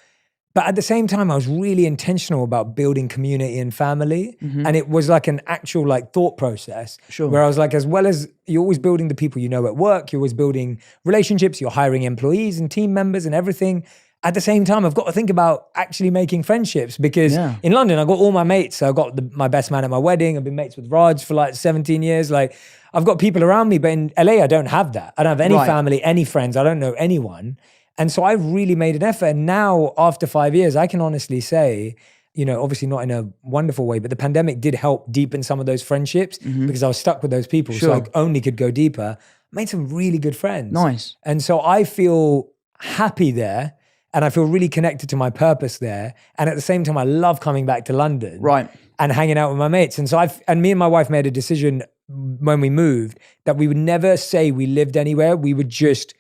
But at the same time, I was really intentional about building community and family. And it was like an actual like thought process. Sure. Where I was like, as well as you're always building the people you know at work, you're always building relationships, you're hiring employees and team members and everything. At the same time, I've got to think about actually making friendships because in London, I got all my mates. So I got my best man at my wedding. I've been mates with Raj for like 17 years. Like I've got people around me, but in LA, I don't have that. I don't have any family, any friends. I don't know anyone. And so I really made an effort. And now after 5 years, I can honestly say, obviously not in a wonderful way, but the pandemic did help deepen some of those friendships because I was stuck with those people. Sure. So I only could go deeper. Made some really good friends. Nice. And so I feel happy there and I feel really connected to my purpose there. And at the same time, I love coming back to London. Right. And hanging out with my mates. And so me and my wife made a decision when we moved that we would never say we lived anywhere. We would just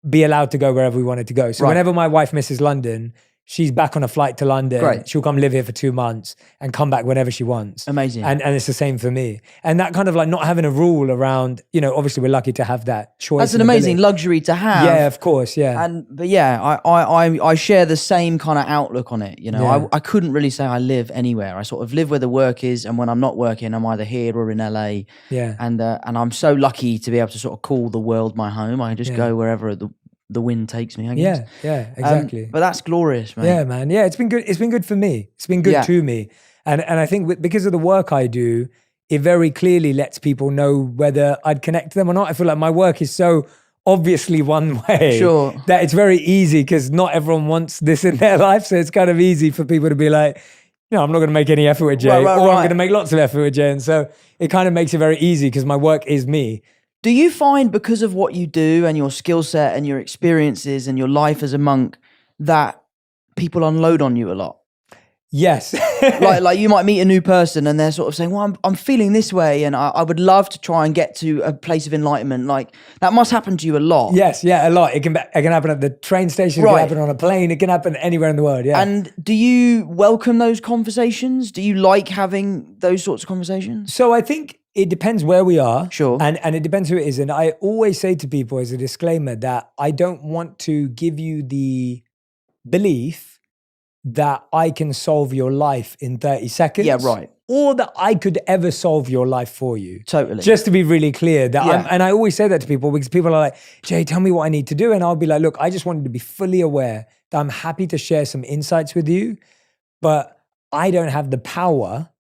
be allowed to go wherever we wanted to go. So whenever my wife misses London, she's back on a flight to London. Great. She'll come live here for 2 months and come back whenever she wants. Amazing. And it's the same for me. And that kind of like not having a rule around, obviously we're lucky to have that choice. That's an and amazing ability. luxury to have. Yeah, of course. Yeah. But yeah, I share the same kind of outlook on it. I couldn't really say I live anywhere. I sort of live where the work is, and when I'm not working, I'm either here or in LA. Yeah. And I'm so lucky to be able to sort of call the world my home. I can just go wherever the wind takes me, I guess. Yeah, exactly. But that's glorious, man. Yeah, man. Yeah, it's been good. It's been good for me. It's been good to me. And I think because of the work I do, it very clearly lets people know whether I'd connect to them or not. I feel like my work is so obviously one way that it's very easy because not everyone wants this in their life. So it's kind of easy for people to be like, I'm not going to make any effort with Jay or I'm going to make lots of effort with Jay. And so it kind of makes it very easy because my work is me. Do you find because of what you do and your skill set and your experiences and your life as a monk that people unload on you a lot? Yes. like you might meet a new person and they're sort of saying, well, I'm feeling this way and I would love to try and get to a place of enlightenment. Like that must happen to you a lot. Yes, yeah, a lot. It can happen at the train station, it can happen on a plane, it can happen anywhere in the world, yeah. And do you welcome those conversations? Do you like having those sorts of conversations? So I think it depends where we are. Sure. And it depends who it is. And I always say to people as a disclaimer that I don't want to give you the belief that I can solve your life in 30 seconds. Yeah, right. Or that I could ever solve your life for you. Totally. Just to be really clear that and I always say that to people because people are like, Jay, tell me what I need to do. And I'll be like, look, I just wanted to be fully aware that I'm happy to share some insights with you, but I don't have the power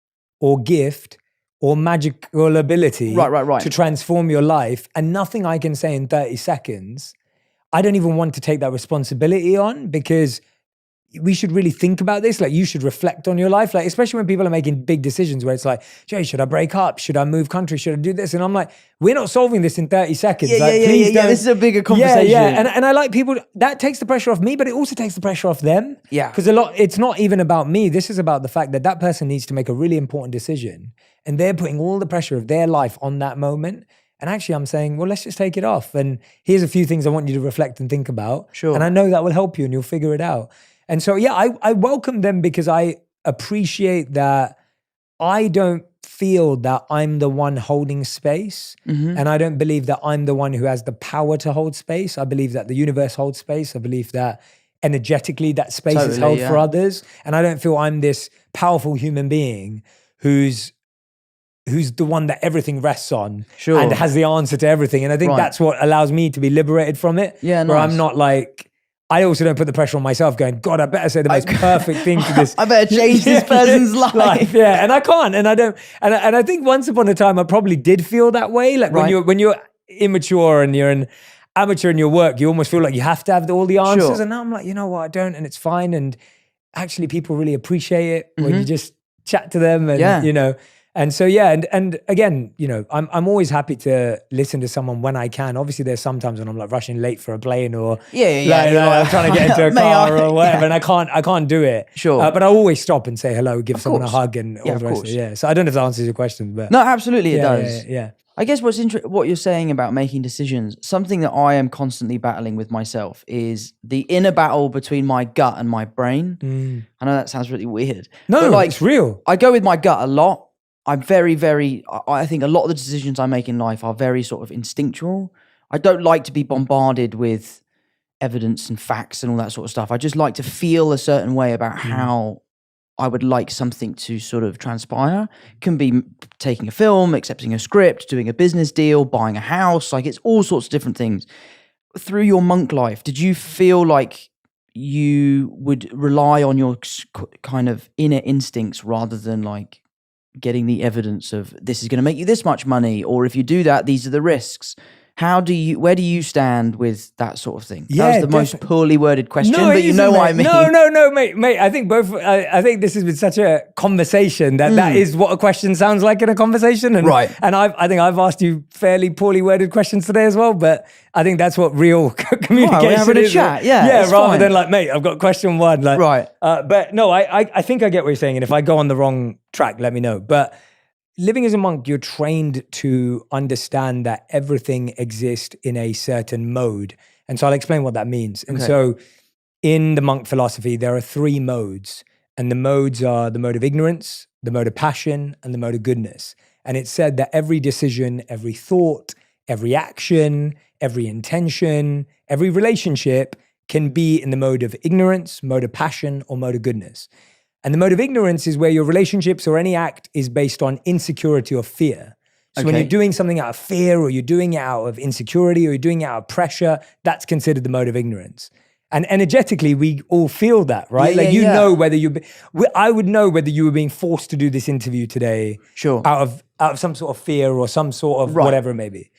or gift or magical ability to transform your life. And nothing I can say in 30 seconds, I don't even want to take that responsibility on because we should really think about this. Like you should reflect on your life. Like, especially when people are making big decisions where it's like, Jay, should I break up? Should I move country? Should I do this? And I'm like, we're not solving this in 30 seconds. Please don't. This is a bigger conversation. Yeah. And I like people, that takes the pressure off me, but it also takes the pressure off them. Yeah. Because it's not even about me. This is about the fact that that person needs to make a really important decision and they're putting all the pressure of their life on that moment. And actually I'm saying, well, let's just take it off. And here's a few things I want you to reflect and think about. Sure. And I know that will help you and you'll figure it out. And so, I welcome them because I appreciate that I don't feel that I'm the one holding space. And I don't believe that I'm the one who has the power to hold space. I believe that the universe holds space. I believe that energetically that space is held for others. And I don't feel I'm this powerful human being who's who's the one that everything rests on Sure. and has the answer to everything. And I think Right. that's what allows me to be liberated from it. Yeah, where nice. I'm not like, I also don't put the pressure on myself going, God, I better say the most perfect thing to this. I better change this person's life. Yeah, and I can't, and I don't, and I think once upon a time I probably did feel that way. Like Right. when you're immature and you're an amateur in your work, you almost feel like you have to have all the answers. Sure. And now I'm like, you know what, I don't, and it's fine. And actually, people really appreciate it when you just chat to them, and Yeah. you know. And so, yeah, and again, you know, I'm always happy to listen to someone when I can. Obviously, there's sometimes when I'm like rushing late for a plane or Yeah. like, I'm trying to get into a May car I? or whatever, Yeah. and I can't do it. Sure. But I always stop and say hello, give someone a course. hug, and Yeah, all the of rest of course. it. Yeah. So I don't know if that answers your question, but No, absolutely it yeah, does. Yeah. I guess what you're saying about making decisions, something that I am constantly battling with myself is the inner battle between my gut and my brain. I know that sounds really weird. No, but like, it's real. I go with my gut a lot. I'm I think a lot of the decisions I make in life are very sort of instinctual. I don't like to be bombarded with evidence and facts and all that sort of stuff. I just like to feel a certain way about how I would like something to sort of transpire. Can be taking a film, accepting a script, doing a business deal, buying a house. Like it's all sorts of different things. Through your monk life, did you feel like you would rely on your kind of inner instincts rather than like getting the evidence of this is going to make you this much money, or if you do that, these are the risks? Where do you stand with that sort of thing? That was the most poorly worded question, but you know what I mean. No, mate. I think I think this has been such a conversation that is what a question sounds like in a conversation. And, Right. And I think I've asked you fairly poorly worded questions today as well, but I think that's what real communication we're having a is. chat, yeah, Yeah, it's rather fine. than like, mate, I've got question one. Like, Right. But no, I think I get what you're saying. And if I go on the wrong track, let me know. But living as a monk, you're trained to understand that everything exists in a certain mode. And so I'll explain what that means. And so in the monk philosophy, there are 3 modes. And the modes are the mode of ignorance, the mode of passion, and the mode of goodness. And it's said that every decision, every thought, every action, every intention, every relationship can be in the mode of ignorance, mode of passion, or mode of goodness. And the mode of ignorance is where your relationships or any act is based on insecurity or fear. So when you're doing something out of fear, or you're doing it out of insecurity, or you're doing it out of pressure, that's considered the mode of ignorance. And energetically, we all feel that, right? Yeah, like you yeah. know whether I would know whether you were being forced to do this interview today, Sure. out of some sort of fear or some sort of whatever it may be.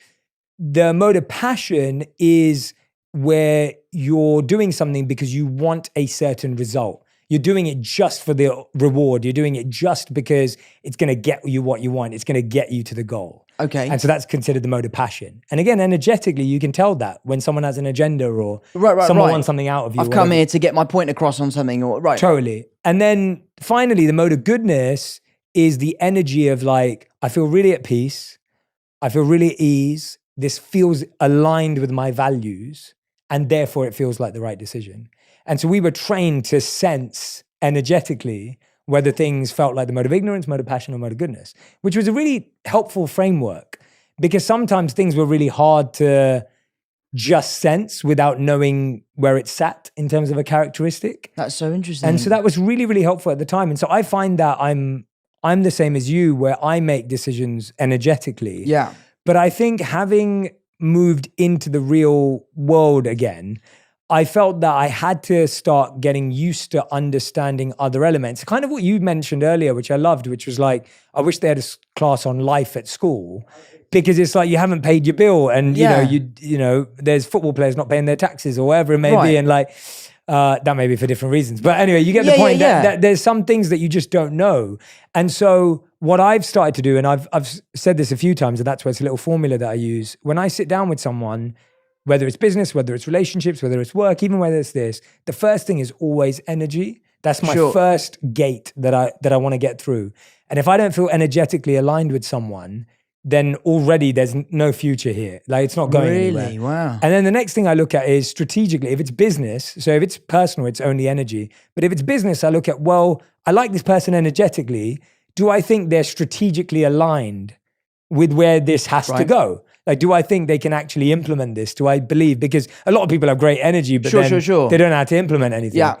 The mode of passion is where you're doing something because you want a certain result. You're doing it just for the reward. You're doing it just because it's going to get you what you want. It's going to get you to the goal. Okay. And so that's considered the mode of passion. And again, energetically, you can tell that when someone has an agenda or someone wants something out of you. I've come here to get my point across on something, or right. Totally. And then finally, the mode of goodness is the energy of like, I feel really at peace. I feel really at ease. This feels aligned with my values, and therefore it feels like the right decision. And so we were trained to sense energetically whether things felt like the mode of ignorance, mode of passion, or mode of goodness, which was a really helpful framework, because sometimes things were really hard to just sense without knowing where it sat in terms of a characteristic. That's so interesting. And so that was really, really helpful at the time. And so I find that I'm the same as you, where I make decisions energetically. Yeah. But I think having moved into the real world again, I felt that I had to start getting used to understanding other elements. Kind of what you mentioned earlier, which I loved, which was like, I wish they had a class on life at school, because it's like you haven't paid your bill, and you know, there's football players not paying their taxes or whatever it may be, and like that may be for different reasons. But anyway, you get the point. That there's some things that you just don't know. And so what I've started to do, and I've said this a few times, and that's why it's a little formula that I use. When I sit down with someone, whether it's business, whether it's relationships, whether it's work, even whether it's this, the first thing is always energy. That's my first gate that I want to get through. And if I don't feel energetically aligned with someone, then already there's no future here. Like it's not going anywhere. Really? Wow. And then the next thing I look at is strategically, if it's business, so if it's personal, it's only energy. But if it's business, I look at, well, I like this person energetically. Do I think they're strategically aligned with where this has to go? Like, do I think they can actually implement this? Do I believe? Because a lot of people have great energy, but then they don't know how to implement anything. Yeah.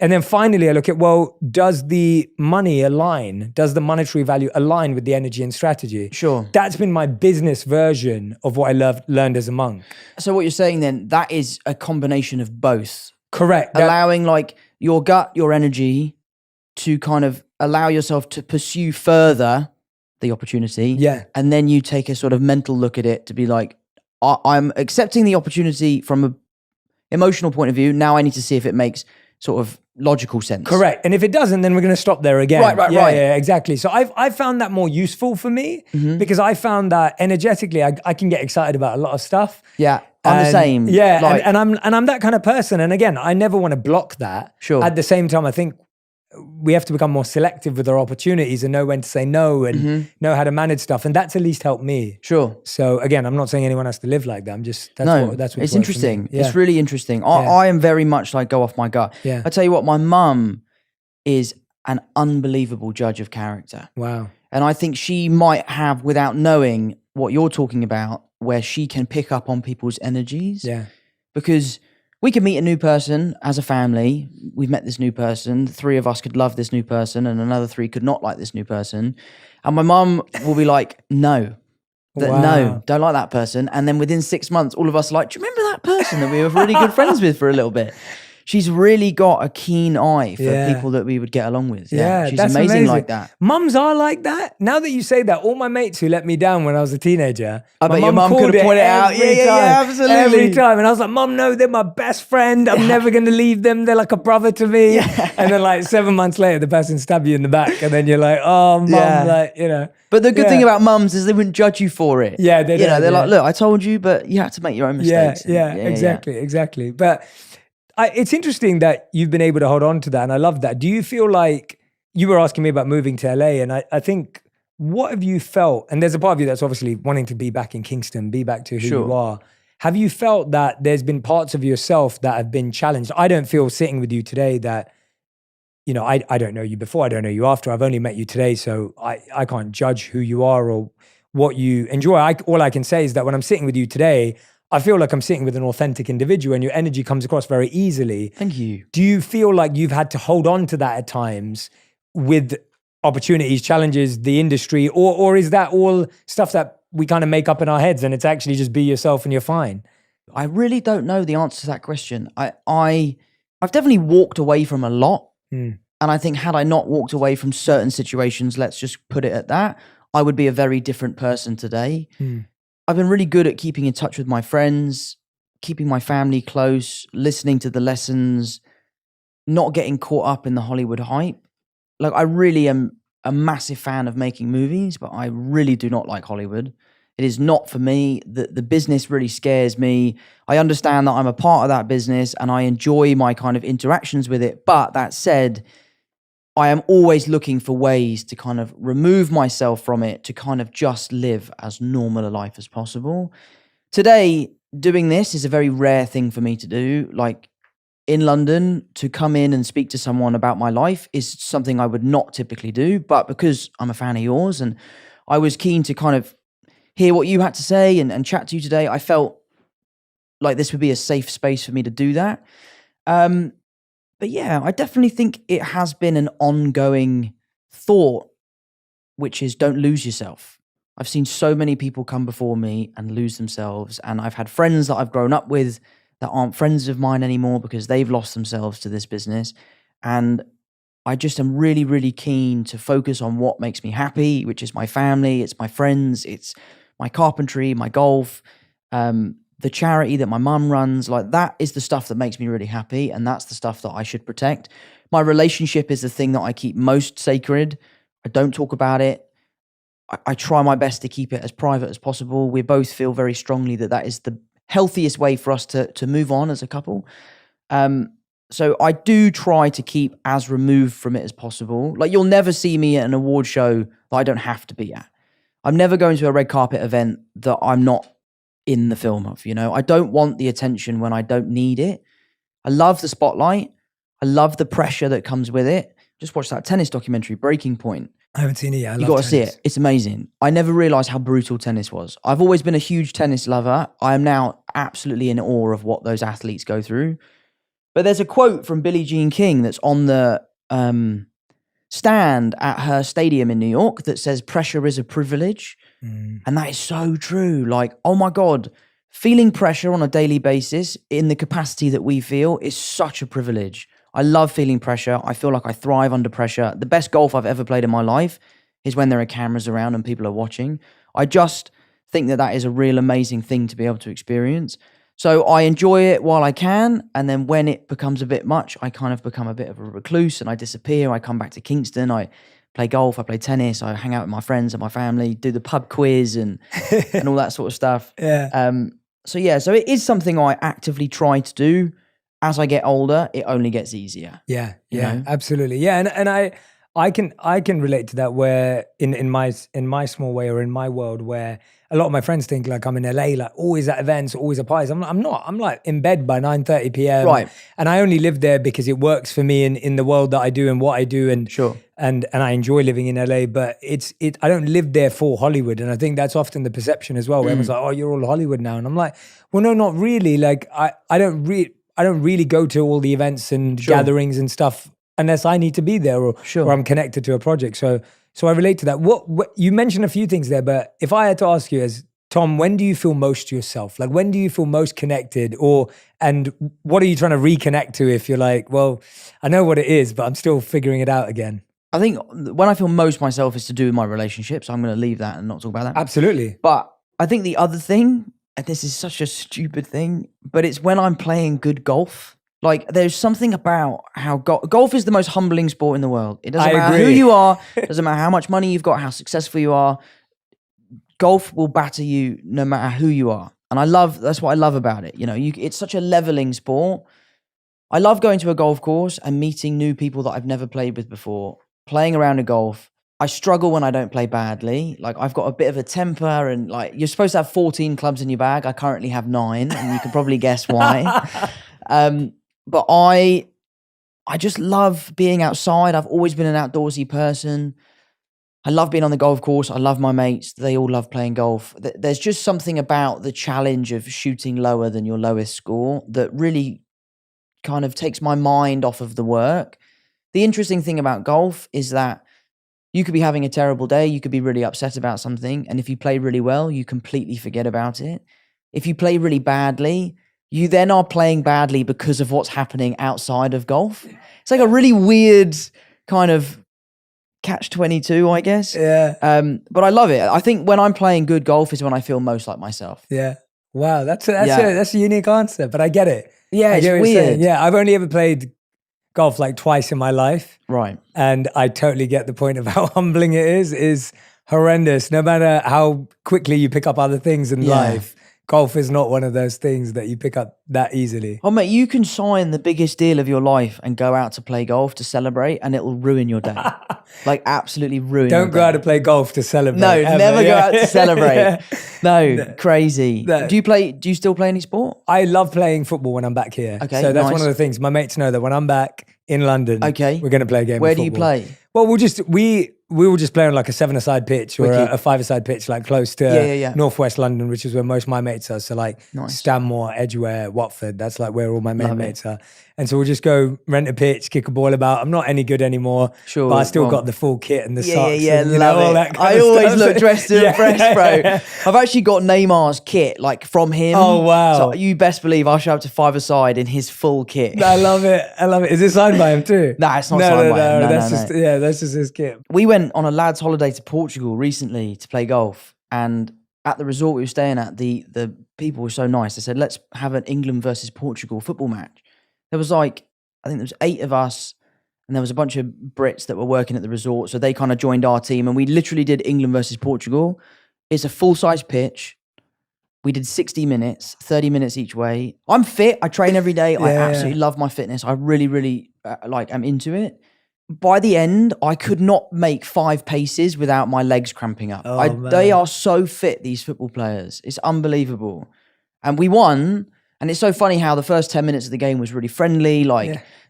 And then finally, I look at, well, does the money align? Does the monetary value align with the energy and strategy? Sure. That's been my business version of what I learned as a monk. So what you're saying then, that is a combination of both. Correct. Allowing like your gut, your energy to kind of allow yourself to pursue further the opportunity. Yeah. And then you take a sort of mental look at it to be like, I'm accepting the opportunity from an emotional point of view. Now I need to see if it makes sort of logical sense. Correct. And if it doesn't, then we're going to stop there again. Right. Yeah, exactly. So I've found that more useful for me because I found that energetically I can get excited about a lot of stuff. Yeah. I'm the same. Yeah. Like, and I'm that kind of person. And again, I never want to block that. Sure. At the same time, I think we have to become more selective with our opportunities and know when to say no and know how to manage stuff. And that's at least helped me. Sure. So again, I'm not saying anyone has to live like that. I'm just, that's what's it's interesting. Yeah. It's really interesting. I am very much like go off my gut. Yeah. I tell you what, my mum is an unbelievable judge of character. Wow. And I think she might have, without knowing what you're talking about, where she can pick up on people's energies. Yeah. Because we could meet a new person as a family. We've met this new person. 3 of us could love this new person and another 3 could not like this new person. And my mum will be like, no, don't like that person. And then within 6 months, all of us are like, do you remember that person that we were really good friends with for a little bit? She's really got a keen eye for people that we would get along with. Yeah, she's that's amazing like that. Mums are like that. Now that you say that, all my mates who let me down when I was a teenager, I bet your mum could have pointed it out. Yeah, absolutely. Every time. And I was like, Mum, no, they're my best friend. I'm never going to leave them. They're like a brother to me. Yeah. And then like 7 months later, the person stabbed you in the back. And then you're like, oh, Mum, like, you know. But the good thing about mums is they wouldn't judge you for it. Yeah, they don't. They're like, look, I told you, but you have to make your own mistakes. Exactly. But it's interesting that you've been able to hold on to that. And I love that. Do you feel like, you were asking me about moving to LA, and I think, what have you felt? And there's a part of you that's obviously wanting to be back in Kingston, be back to who you are. Have you felt that there's been parts of yourself that have been challenged? I don't feel sitting with you today that, you know, I don't know you before, I don't know you after. I've only met you today, so I can't judge who you are or what you enjoy. All I can say is that when I'm sitting with you today, I feel like I'm sitting with an authentic individual and your energy comes across very easily. Thank you. Do you feel like you've had to hold on to that at times with opportunities, challenges, the industry, or is that all stuff that we kind of make up in our heads and it's actually just be yourself and you're fine? I really don't know the answer to that question. I've definitely walked away from a lot. And I think had I not walked away from certain situations, let's just put it at that, I would be a very different person today. I've been really good at keeping in touch with my friends, keeping my family close, listening to the lessons, not getting caught up in the Hollywood hype. Like, I really am a massive fan of making movies, but I really do not like Hollywood. It is not for me. The business really scares me. I understand that I'm a part of that business and I enjoy my kind of interactions with it. But that said, I am always looking for ways to kind of remove myself from it, to kind of just live as normal a life as possible. Today, doing this is a very rare thing for me to do. Like, in London, to come in and speak to someone about my life is something I would not typically do. But because I'm a fan of yours and I was keen to kind of hear what you had to say and chat to you today, I felt like this would be a safe space for me to do that. But yeah, I definitely think it has been an ongoing thought, which is don't lose yourself. I've seen so many people come before me and lose themselves. And I've had friends that I've grown up with that aren't friends of mine anymore because they've lost themselves to this business. And I just am really, really keen to focus on what makes me happy, which is my family, it's my friends, it's my carpentry, my golf, the charity that my mum runs. Like, that is the stuff that makes me really happy, and that's the stuff that I should protect. My relationship is the thing that I keep most sacred. I don't talk about it. I try my best to keep it as private as possible. We both feel very strongly that that is the healthiest way for us to move on as a couple. So I do try to keep as removed from it as possible. Like, you'll never see me at an award show that I don't have to be at. I'm never going to a red carpet event that I'm not in the film of, you know. I don't want the attention when I don't need it. I love the spotlight. I love the pressure that comes with it. Just watch that tennis documentary, Breaking Point. I haven't seen it yet. You got to see it. It's amazing. I never realized how brutal tennis was. I've always been a huge tennis lover. I am now absolutely in awe of what those athletes go through. But there's a quote from Billie Jean King that's on the stand at her stadium in New York that says, "Pressure is a privilege." And that is so true. Like, oh my God, feeling pressure on a daily basis in the capacity that we feel is such a privilege. I love feeling pressure. I feel like I thrive under pressure. The best golf I've ever played in my life is when there are cameras around and people are watching. I just think that is a real amazing thing to be able to experience. So I enjoy it while I can. And then when it becomes a bit much, I kind of become a bit of a recluse and I disappear. I come back to Kingston. I play golf, I play tennis, I hang out with my friends and my family, do the pub quiz and all that sort of stuff. So it is something I actively try to do. As I get older, it only gets easier. Yeah, you know? absolutely. Yeah, and I can relate to that where in my small way or in my world where a lot of my friends think like I'm in LA, like always at events, always at parties. I'm not. I'm like in bed by 9:30 p.m. Right. And I only live there because it works for me in the world that I do and what I do. And sure. And I enjoy living in LA, but I don't live there for Hollywood. And I think that's often the perception as well, where everyone's like, oh, you're all Hollywood now. And I'm like, well, no, not really. Like I don't really go to all the events and gatherings and stuff unless I need to be there or I'm connected to a project. So I relate to that. What you mentioned a few things there, but if I had to ask you as Tom, when do you feel most yourself? Like when do you feel most connected and what are you trying to reconnect to if you're like, well, I know what it is, but I'm still figuring it out again? I think when I feel most myself is to do with my relationships. I'm going to leave that and not talk about that. Absolutely. But I think the other thing, and this is such a stupid thing, but it's when I'm playing good golf. Like there's something about how golf is the most humbling sport in the world. It doesn't matter who you are. It doesn't matter how much money you've got, how successful you are. Golf will batter you no matter who you are. And that's what I love about it. You know, it's such a leveling sport. I love going to a golf course and meeting new people that I've never played with before, playing around a golf. I struggle when I don't play badly. Like I've got a bit of a temper and like you're supposed to have 14 clubs in your bag. I currently have 9 and you can probably guess why. But I just love being outside. I've always been an outdoorsy person. I love being on the golf course. I love my mates. They all love playing golf. There's just something about the challenge of shooting lower than your lowest score that really kind of takes my mind off of the work. The interesting thing about golf is that you could be having a terrible day. You could be really upset about something. And if you play really well, you completely forget about it. If you play really badly, you then are playing badly because of what's happening outside of golf. It's like a really weird kind of catch-22, I guess. Yeah. But I love it. I think when I'm playing good golf is when I feel most like myself. Yeah. Wow. That's a unique answer, but I get it. Yeah, it's weird. Yeah. I've only ever played golf like twice in my life. Right. And I totally get the point of how humbling it is horrendous. No matter how quickly you pick up other things in life, golf is not one of those things that you pick up that easily. Oh, mate, you can sign the biggest deal of your life and go out to play golf to celebrate and it will ruin your day. Like absolutely ruin your day. Don't go out to play golf to celebrate. No, ever. never go out to celebrate. No, crazy. No. Do you still play any sport? I love playing football when I'm back here. Okay, so that's one of the things. My mates know that when I'm back in London, we're going to play a game Where of do you football. play? Well, we will just play on like a 7-a-side pitch or a 5-a-side pitch, like close to northwest London, which is where most of my mates are. So like Stanmore, Edgware, Watford, that's like where all my mates are. And so we'll just go rent a pitch, kick a ball about. I'm not any good anymore, but I still got the full kit and the socks. And, love all it. that kind I of always stuff. look dressed to impress, bro. I've actually got Neymar's kit, like from him. Oh, wow. So you best believe I'll show up to 5-a-side in his full kit. I love it. Is it signed by him too? Nah, it's not signed by him. No, that's just his kit. We went on a lad's holiday to Portugal recently to play golf, and at the resort we were staying at, the people were so nice. They said, let's have an England versus Portugal football match. There was like, I think there was 8 of us, and there was a bunch of Brits that were working at the resort, so they kind of joined our team, and we literally did England versus Portugal. It's a full-size pitch. We did 60 minutes, 30 minutes each way. I'm fit. I train every day. I absolutely love my fitness. I really, really am into it. By the end, I could not make 5 paces without my legs cramping up. They are so fit, these football players. It's unbelievable. And we won. And it's so funny how the first 10 minutes of the game was really friendly,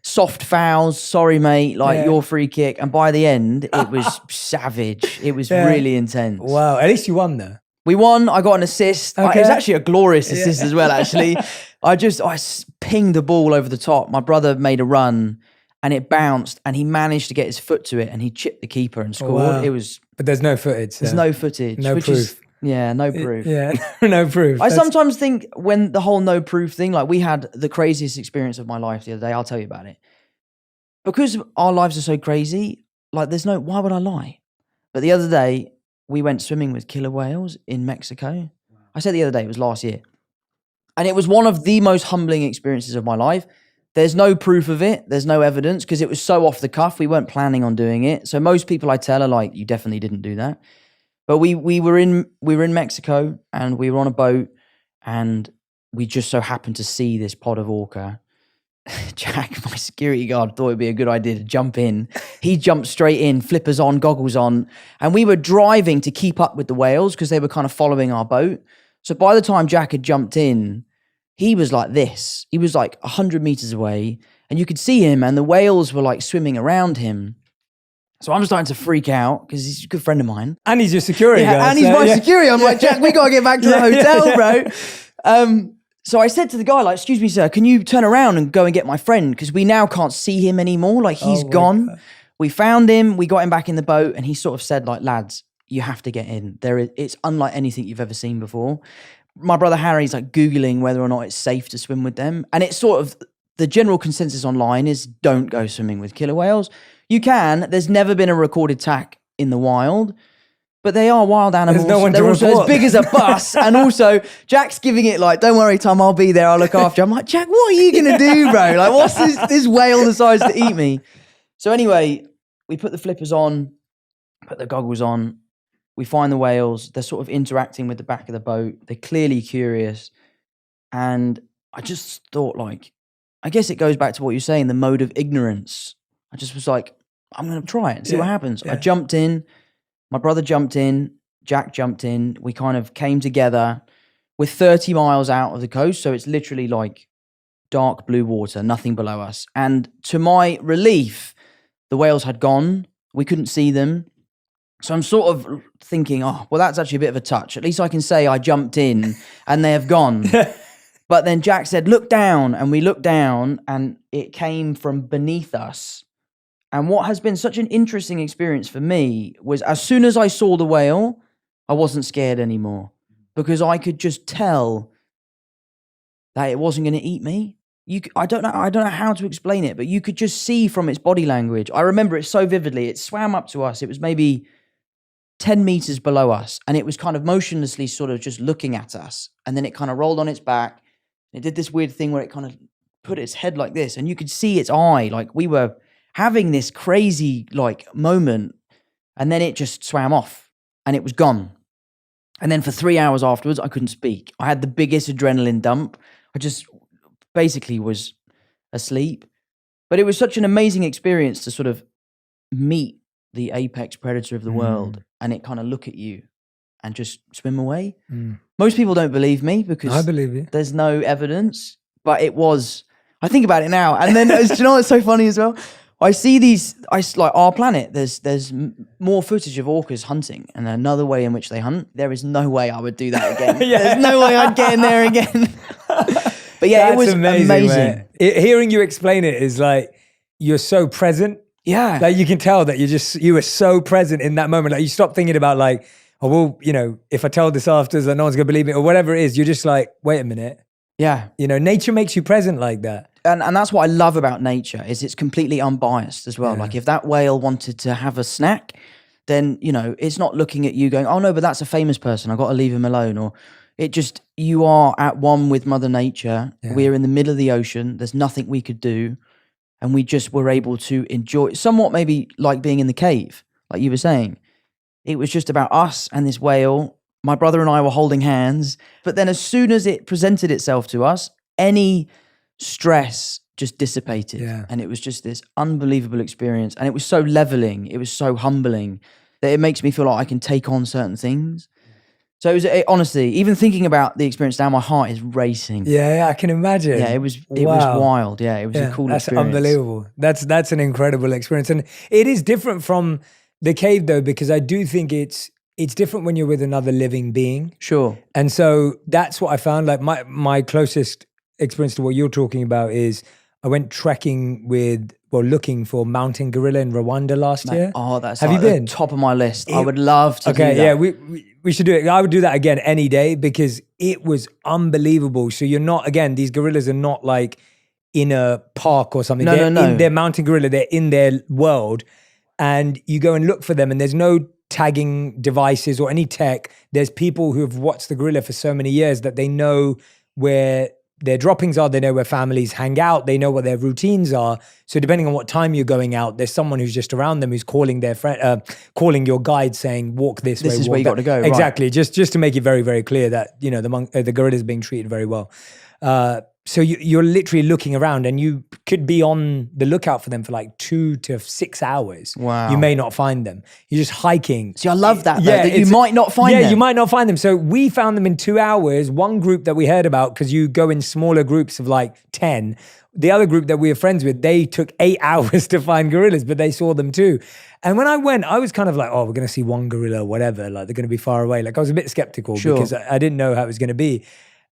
soft fouls, sorry, mate, your free kick. And by the end, it was savage. It was really intense. Wow. At least you won though. We won. I got an assist. Okay. It was actually a glorious assist as well, actually. I pinged the ball over the top. My brother made a run and it bounced and he managed to get his foot to it and he chipped the keeper and scored. wow. It was... But there's no footage. There's no footage. No which proof. Is, yeah, no proof. Yeah, no proof. I sometimes think when the whole no proof thing, like we had the craziest experience of my life the other day. I'll tell you about it. Because our lives are so crazy, like why would I lie? But the other day, we went swimming with killer whales in Mexico. I said the other day, it was last year. And it was one of the most humbling experiences of my life. There's no proof of it. There's no evidence because it was so off the cuff. We weren't planning on doing it. So most people I tell are like, you definitely didn't do that. But we were in Mexico and we were on a boat and we just so happened to see this pod of orca. Jack, my security guard, thought it'd be a good idea to jump in. He jumped straight in, flippers on, goggles on, and we were driving to keep up with the whales because they were kind of following our boat. So by the time Jack had jumped in, he was like this. He was like 100 meters away, and you could see him, and the whales were like swimming around him. So I'm starting to freak out because he's a good friend of mine. And he's your security guy. And he's my security. I'm like, Jack, we got to get back to the hotel, bro. So I said to the guy, like, excuse me, sir, can you turn around and go and get my friend? Because we now can't see him anymore. Like, he's gone. God. We found him. We got him back in the boat. And he sort of said, like, lads, you have to get in. It's unlike anything you've ever seen before. My brother Harry's, like, Googling whether or not it's safe to swim with them. And it's sort of, the general consensus online is don't go swimming with killer whales. You can. There's never been a recorded attack in the wild. But they are wild animals. There's no one They're to also report. as big as a bus. And also, Jack's giving it like, don't worry, Tom, I'll be there. I'll look after you. I'm like, Jack, what are you going to do, bro? Like, what's this whale decides to eat me? So anyway, we put the flippers on, put the goggles on. We find the whales. They're sort of interacting with the back of the boat. They're clearly curious. And I just thought, like, I guess it goes back to what you're saying, the mode of ignorance. I just was like, I'm going to try it and see what happens. I jumped in. My brother jumped in, Jack jumped in. We kind of came together. We're 30 miles out of the coast, so it's literally like dark blue water, nothing below us. And to my relief, the whales had gone. We couldn't see them. So I'm sort of thinking, oh, well, that's actually a bit of a touch. At least I can say I jumped in and they have gone. But then Jack said, look down. And we looked down and it came from beneath us. And what has been such an interesting experience for me was as soon as I saw the whale, I wasn't scared anymore because I could just tell that it wasn't going to eat me. I don't know how to explain it, but you could just see from its body language. I remember it so vividly. It swam up to us. It was maybe 10 meters below us, and it was kind of motionlessly sort of just looking at us. And then it kind of rolled on its back. It did this weird thing where it kind of put its head like this, and you could see its eye. Like we were having this crazy like moment, and then it just swam off and it was gone. And then for 3 hours afterwards, I couldn't speak. I had the biggest adrenaline dump. I just basically was asleep. But it was such an amazing experience to sort of meet the apex predator of the world and it kind of look at you and just swim away. Most people don't believe me because I believe you. There's no evidence, but it was, I think about it now. And then, do you know what's so funny as well? I see like our planet, there's more footage of orcas hunting and another way in which they hunt. There is no way I would do that again. There's no way I'd get in there again. But yeah, it was amazing. Hearing you explain it is like, you're so present. Yeah. Like you can tell that you were so present in that moment. Like you stop thinking about like, oh, well, you know, if I tell this after, no one's going to believe it or whatever it is. You're just like, wait a minute. Yeah. You know, nature makes you present like that. And that's what I love about nature is it's completely unbiased as well. Yeah. Like if that whale wanted to have a snack, then, you know, it's not looking at you going, oh no, but that's a famous person. I've got to leave him alone. Or it just, you are at one with Mother Nature. Yeah. We're in the middle of the ocean. There's nothing we could do. And we just were able to enjoy it. Somewhat maybe like being in the cave, like you were saying. It was just about us and this whale. My brother and I were holding hands. But then as soon as it presented itself to us, any stress just dissipated. Yeah. And it was just this unbelievable experience. And it was so leveling. It was so humbling that it makes me feel like I can take on certain things. So honestly, even thinking about the experience now, my heart is racing. Yeah, I can imagine. Yeah, it was wild. Yeah, it was a cool experience. That's unbelievable. That's an incredible experience. And it is different from the cave though, because I do think it's it's different when you're with another living being. Sure. And so that's what I found. Like my closest experience to what you're talking about is I went trekking looking for mountain gorilla in Rwanda last year. Oh, that's Have you been? top of my list. I would love to do that. Yeah, we should do it. I would do that again any day because it was unbelievable. So you're not, again, these gorillas are not like in a park or something. No. They're mountain gorilla. They're in their world. And you go and look for them and there's no tagging devices or any tech. There's people who have watched the gorilla for so many years that they know where their droppings are, they know where families hang out, they know what their routines are. So depending on what time you're going out, there's someone who's just around them who's calling their friend, calling your guide saying, walk this way. This is walk where you that. got to go. Exactly. Right. Just to make it very, very clear that, you know, the gorilla is being treated very well. So you're literally looking around and you could be on the lookout for them for like 2 to 6 hours. Wow. You may not find them. You're just hiking. See, I love that, though, that you might not find them. Yeah, you might not find them. So we found them in 2 hours. One group that we heard about, because you go in smaller groups of like 10. The other group that we were friends with, they took 8 hours to find gorillas, but they saw them too. And when I went, I was kind of like, oh, we're going to see one gorilla, whatever. Like they're going to be far away. Like I was a bit skeptical because I didn't know how it was going to be.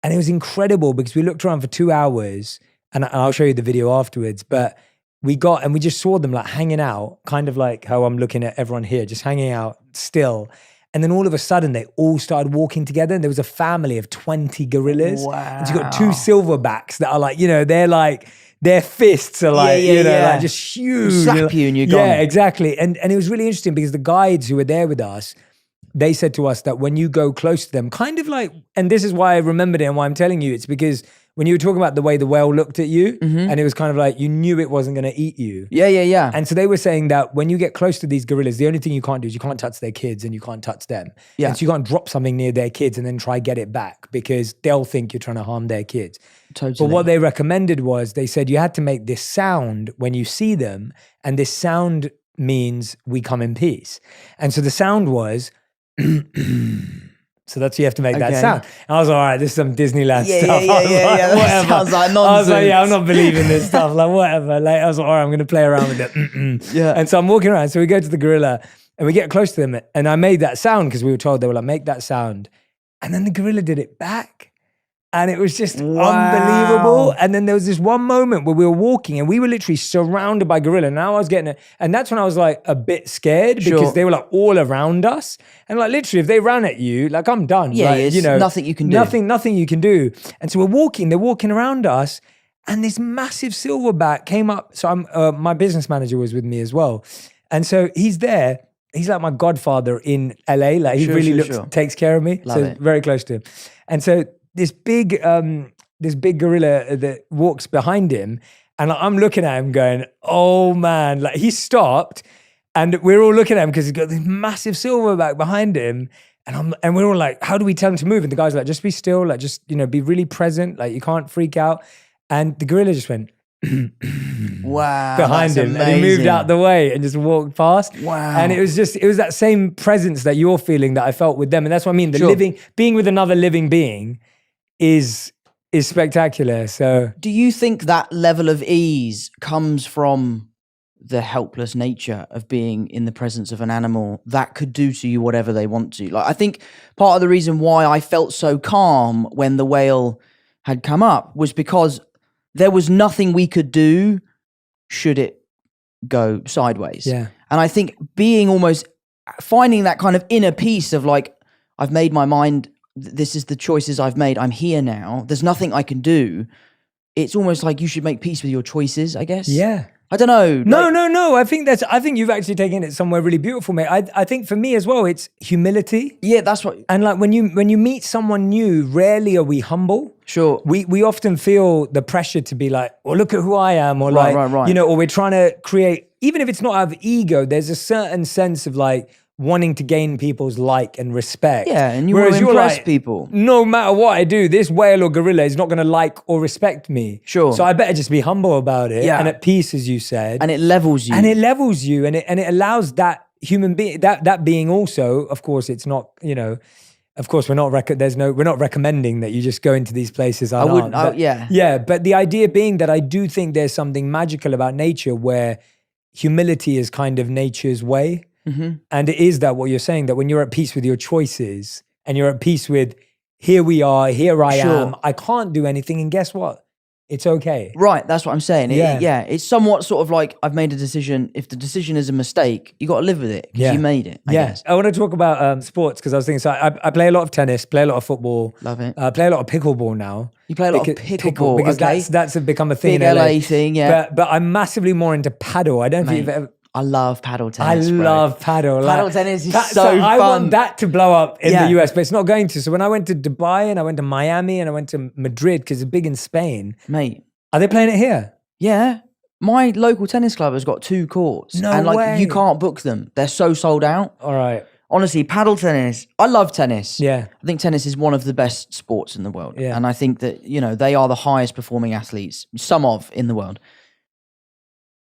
And it was incredible because we looked around for 2 hours and I'll show you the video afterwards, but we just saw them like hanging out, kind of like how I'm looking at everyone here, just hanging out still. And then all of a sudden they all started walking together and there was a family of 20 gorillas. Wow. And so you got 2 silverbacks that are like, you know, they're like, their fists are like, like just huge. Slap you and you're gone. Yeah, exactly. And it was really interesting because the guides who were there with us, they said to us that when you go close to them, kind of like, and this is why I remembered it and why I'm telling you, it's because when you were talking about the way the whale looked at you, and it was kind of like, you knew it wasn't going to eat you. Yeah. And so they were saying that when you get close to these gorillas, the only thing you can't do is you can't touch their kids and you can't touch them. Yeah. And so you can't drop something near their kids and then try get it back because they'll think you're trying to harm their kids. Totally. But what they recommended was, they said you had to make this sound when you see them, and this sound means we come in peace. And so the sound was, so that's, you have to make that sound. And I was like, all right, this is some Disneyland stuff. Yeah. That sounds like nonsense. I was like, yeah, I'm not believing this stuff. Like, whatever. Like, I was like, all right, I'm going to play around with it. Yeah. And so I'm walking around. So we go to the gorilla and we get close to them. And I made that sound because we were told, they were like, make that sound. And then the gorilla did it back. And it was just unbelievable. And then there was this one moment where we were walking and we were literally surrounded by gorilla. Now I was getting it. And that's when I was like a bit scared because they were like all around us. And like literally if they ran at you, like I'm done. Yeah, like, you know, nothing you can do. Nothing you can do. And so they're walking around us and this massive silverback came up. So my business manager was with me as well. And so he's there. He's like my godfather in LA. Like he takes care of me. Love so it. very close to him. And so this big gorilla that walks behind him, and like, I'm looking at him going, oh man, like he stopped, and we're all looking at him because he's got this massive silverback behind him, and we're all like, how do we tell him to move? And the guy's like, just be still, like just, you know, be really present, like you can't freak out. And the gorilla just went wow, behind him, amazing. and he moved out the way and just walked past. Wow. And it was that same presence that you're feeling that I felt with them. And that's what I mean, being with another living being is spectacular. So do you think that level of ease comes from the helpless nature of being in the presence of an animal that could do to you whatever they want to? Like, I think part of the reason why I felt so calm when the whale had come up was because there was nothing we could do should it go sideways. Yeah. And I think finding that kind of inner peace of like, I've made my mind, this is the choices I've made. I'm here now. There's nothing I can do. It's almost like you should make peace with your choices, I guess. yeah. I don't know. No. I think you've actually taken it somewhere really beautiful, mate. I think for me as well, it's humility. Yeah, that's what. And like when you meet someone new, rarely are we humble. Sure. We often feel the pressure to be like, well, look at who I am, or Right. you know, or we're trying to create, even if it's not out of ego, there's a certain sense of like wanting to gain people's like and respect. Yeah, and you want to impress people. No matter what I do, this whale or gorilla is not going to like or respect me. Sure. So I better just be humble about it. Yeah. And at peace, as you said. And it levels you. And it levels you, and it allows that human being, that being also, of course, it's not, you know, of course, we're not recommending that you just go into these places. I wouldn't. Yeah. But the idea being that I do think there's something magical about nature where humility is kind of nature's way. And it is that what you're saying, that when you're at peace with your choices and you're at peace with, here we are, here I am, I can't do anything. And guess what? It's okay. Right, that's what I'm saying. Yeah. It's somewhat sort of like I've made a decision. If the decision is a mistake, you got to live with it because you made it, I guess. I want to talk about sports because I was thinking, so I play a lot of tennis, play a lot of football. Love it. Play a lot of pickleball now. You play a lot of pickleball, because okay. that's become a thing Big in LA. LA thing, yeah. But I'm massively more into paddle. I don't know if Mate, you've ever... I love paddle tennis. I love paddle. Paddle tennis is so I fun. want that to blow up in the US, but it's not going to. So when I went to Dubai and I went to Miami and I went to Madrid, because it's big in Spain. Mate. Are they playing it here? Yeah. My local tennis club has got 2 courts. No and way. You can't book them. They're so sold out. All right. Honestly, paddle tennis, I love tennis. Yeah. I think tennis is one of the best sports in the world. Yeah. And I think that, they are the highest performing athletes, in the world.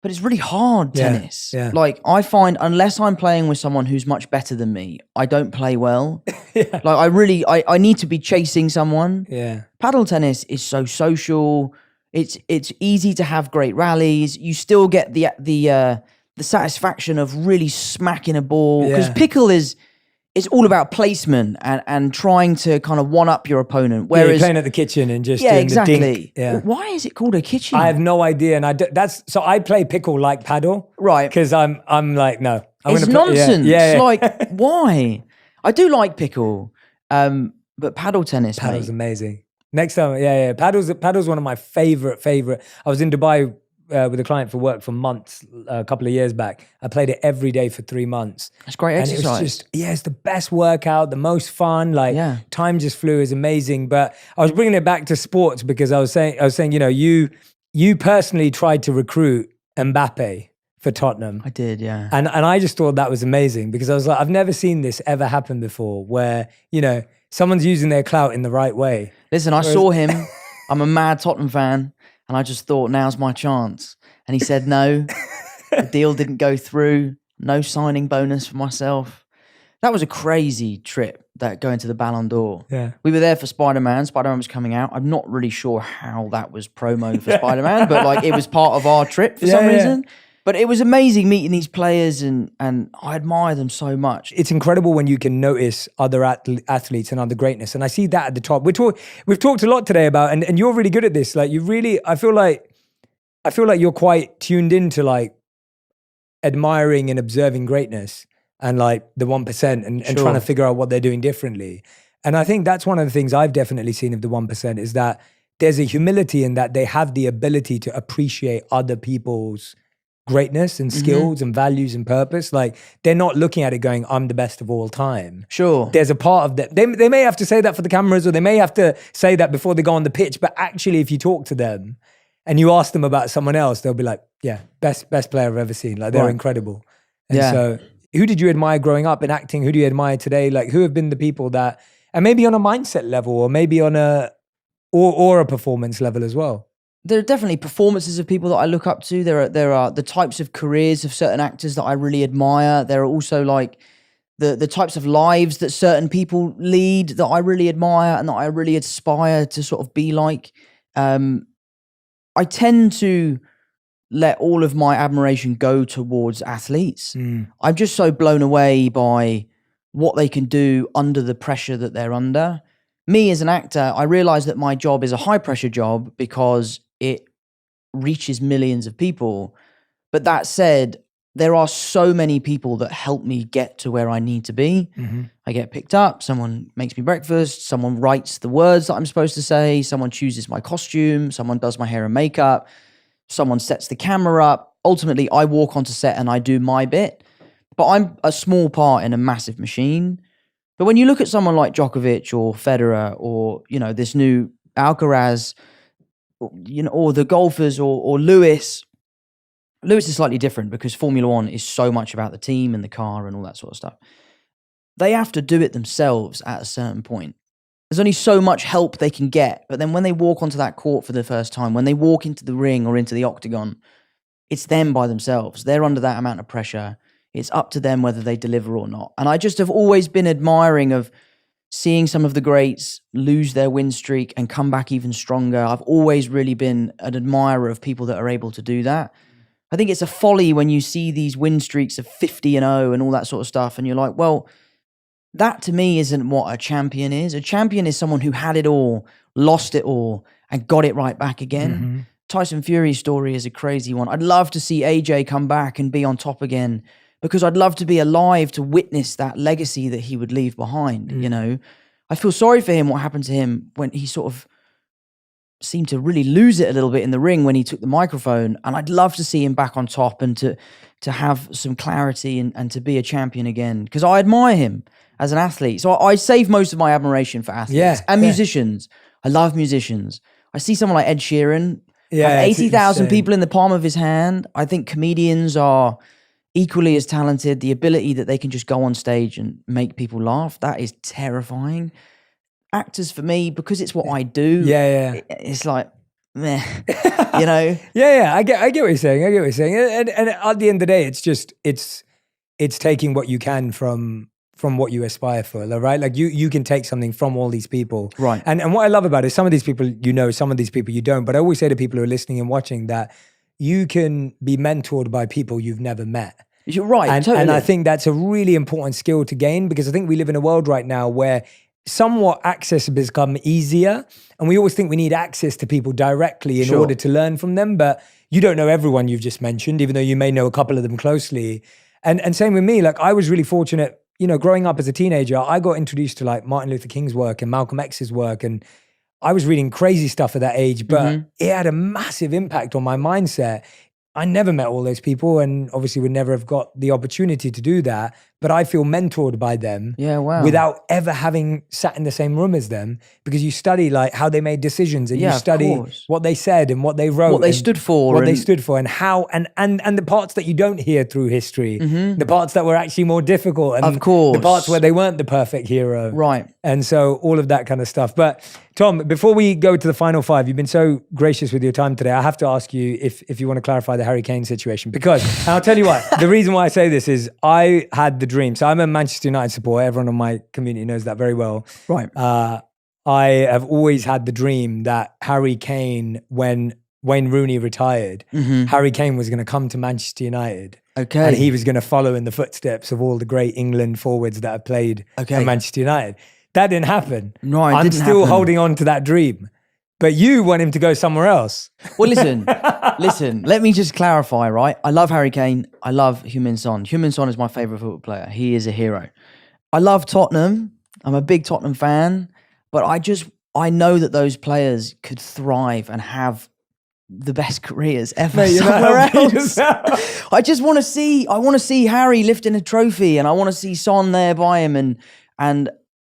But it's really hard, tennis. Yeah. Like, I find, unless I'm playing with someone who's much better than me, I don't play well. Yeah. Like, I need to be chasing someone. Yeah. Paddle tennis is so social. It's easy to have great rallies. You still get the satisfaction of really smacking a ball. Because pickle it's all about placement and trying to kind of one up your opponent. Whereas you're playing at the kitchen and just doing exactly. the dink. Yeah. Why is it called a kitchen? I have no idea, and so I play pickle like paddle, right? Because I'm like no, it's nonsense. Yeah. Like why? I do like pickle, but paddle tennis. Paddle's amazing. Next time, Paddle's one of my favorite. I was in Dubai with a client for work for months, a couple of years back. I played it every day for 3 months. That's great exercise. And it was just, it's the best workout, the most fun. Like time just flew, is amazing. But I was bringing it back to sports because I was saying, you personally tried to recruit Mbappe for Tottenham. I did, yeah. And I just thought that was amazing because I was like, I've never seen this ever happen before where, someone's using their clout in the right way. Listen, I saw him. I'm a mad Tottenham fan. And I just thought, now's my chance. And he said no. The deal didn't go through. No signing bonus for myself. That was a crazy trip, that going to the Ballon d'Or. Yeah. We were there for Spider-Man. Spider-Man was coming out. I'm not really sure how that was promo for Spider-Man, but like it was part of our trip for some reason. But it was amazing meeting these players and I admire them so much. It's incredible when you can notice other athletes and other greatness. And I see that at the top. We've talked a lot today about, and you're really good at this. Like I feel like you're quite tuned into like admiring and observing greatness and like the 1% and trying to figure out what they're doing differently. And I think that's one of the things I've definitely seen of the 1% is that there's a humility in that they have the ability to appreciate other people's greatness and skills and values and purpose. Like they're not looking at it going, I'm the best of all time. Sure. There's a part of that. They may have to say that for the cameras or they may have to say that before they go on the pitch. But actually, if you talk to them and you ask them about someone else, they'll be like, yeah, best player I've ever seen. Like they're incredible. And so who did you admire growing up in acting? Who do you admire today? Like who have been the people that, and maybe on a mindset level or maybe on or a performance level as well? There are definitely performances of people that I look up to. There are the types of careers of certain actors that I really admire. There are also like the types of lives that certain people lead that I really admire and that I really aspire to sort of be like. I tend to let all of my admiration go towards athletes. I'm just so blown away by what they can do under the pressure that they're under. Me as an actor, I realize that my job is a high pressure job because it reaches millions of people. But that said, there are so many people that help me get to where I need to be. I get picked up, someone makes me breakfast, someone writes the words that I'm supposed to say, someone chooses my costume, someone does my hair and makeup, someone sets the camera up. Ultimately, I walk onto set and I do my bit, but I'm a small part in a massive machine. But when you look at someone like Djokovic or Federer or, this new Alcaraz, or the golfers or Lewis is slightly different because Formula One is so much about the team and the car and all that sort of stuff. They have to do it themselves at a certain point. There's only so much help they can get. But then when they walk onto that court for the first time, when they walk into the ring or into the octagon, it's them by themselves. They're under that amount of pressure. It's up to them whether they deliver or not. And I just have always been admiring of seeing some of the greats lose their win streak and come back even stronger. I've always really been an admirer of people that are able to do that. I think it's a folly when you see these win streaks of 50-0 and all that sort of stuff. And you're like, well, that to me isn't what a champion is. A champion is someone who had it all, lost it all, and got it right back again. Tyson Fury's story is a crazy one. I'd love to see AJ come back and be on top again, because I'd love to be alive to witness that legacy that he would leave behind. You know, I feel sorry for him, what happened to him when he sort of seemed to really lose it a little bit in the ring when he took the microphone. And I'd love to see him back on top and to have some clarity and to be a champion again, because I admire him as an athlete. So I save most of my admiration for athletes and musicians. I love musicians. I see someone like Ed Sheeran, have 80,000 people in the palm of his hand. I think comedians are equally as talented. The ability that they can just go on stage and make people laugh, that is terrifying. Actors, for me, because it's what I do, it's like, meh, you know? I get what you're saying. And at the end of the day, it's just, it's taking what you can from what you aspire for, right? Like you can take something from all these people. Right. And what I love about it is some of these people, you know, some of these people you don't. But I always say to people who are listening and watching that you can be mentored by people you've never met. You're right, totally. And I think that's a really important skill to gain, because I think we live in a world right now where somewhat access has become easier. And we always think we need access to people directly in order to learn from them. But you don't know everyone you've just mentioned, even though you may know a couple of them closely. And same with me, like I was really fortunate, you know, growing up as a teenager, I got introduced to like Martin Luther King's work and Malcolm X's work. And I was reading crazy stuff at that age, but it had a massive impact on my mindset. I never met all those people and obviously would never have got the opportunity to do that. But I feel mentored by them without ever having sat in the same room as them, because you study like how they made decisions and you study what they said and what they wrote. What they stood for. And how, and the parts that you don't hear through history, the parts that were actually more difficult. And of course. The parts where they weren't the perfect hero. Right. And so all of that kind of stuff. But Tom, before we go to the final five, you've been so gracious with your time today. I have to ask you if you want to clarify the Harry Kane situation, because, and I'll tell you what, the reason why I say this is I had the dream. So I'm a Manchester United supporter. Everyone in my community knows that very well. Right. I have always had the dream that Harry Kane, when Wayne Rooney retired, Harry Kane was going to come to Manchester United. Okay. And he was going to follow in the footsteps of all the great England forwards that have played for Manchester United. That didn't happen. No, it I'm didn't still happen. holding on to that dream. But you want him to go somewhere else. Well, listen, let me just clarify, right? I love Harry Kane. I love Heung-min Son. Heung-min Son is my favourite football player. He is a hero. I love Tottenham. I'm a big Tottenham fan. But I know that those players could thrive and have the best careers ever somewhere else. I just want to see Harry lifting a trophy, and I want to see Son there by him, and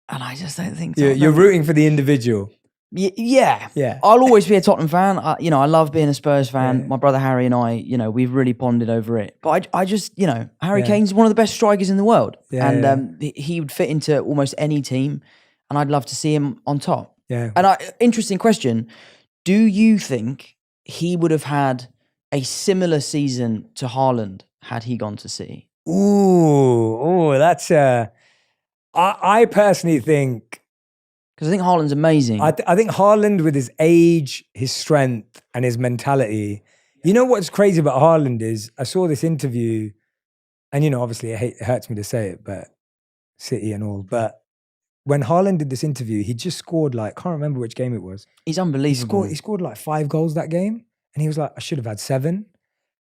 I just don't think you're rooting for the individual. Yeah. I'll always be a Tottenham fan. I love being a Spurs fan. My brother Harry and I, we've really bonded over it. But I just, Harry Kane's one of the best strikers in the world. He would fit into almost any team, and I'd love to see him on top. Yeah. And interesting question. Do you think he would have had a similar season to Haaland had he gone to City? Ooh, that's I personally think, because I think Haaland's amazing. I think Haaland, with his age, his strength, and his mentality. You know what's crazy about Haaland is, I saw this interview, and obviously it hurts me to say it, but City and all. But when Haaland did this interview, he just scored I can't remember which game it was. He's unbelievable. He scored 5 goals that game, and he was like, I should have had 7.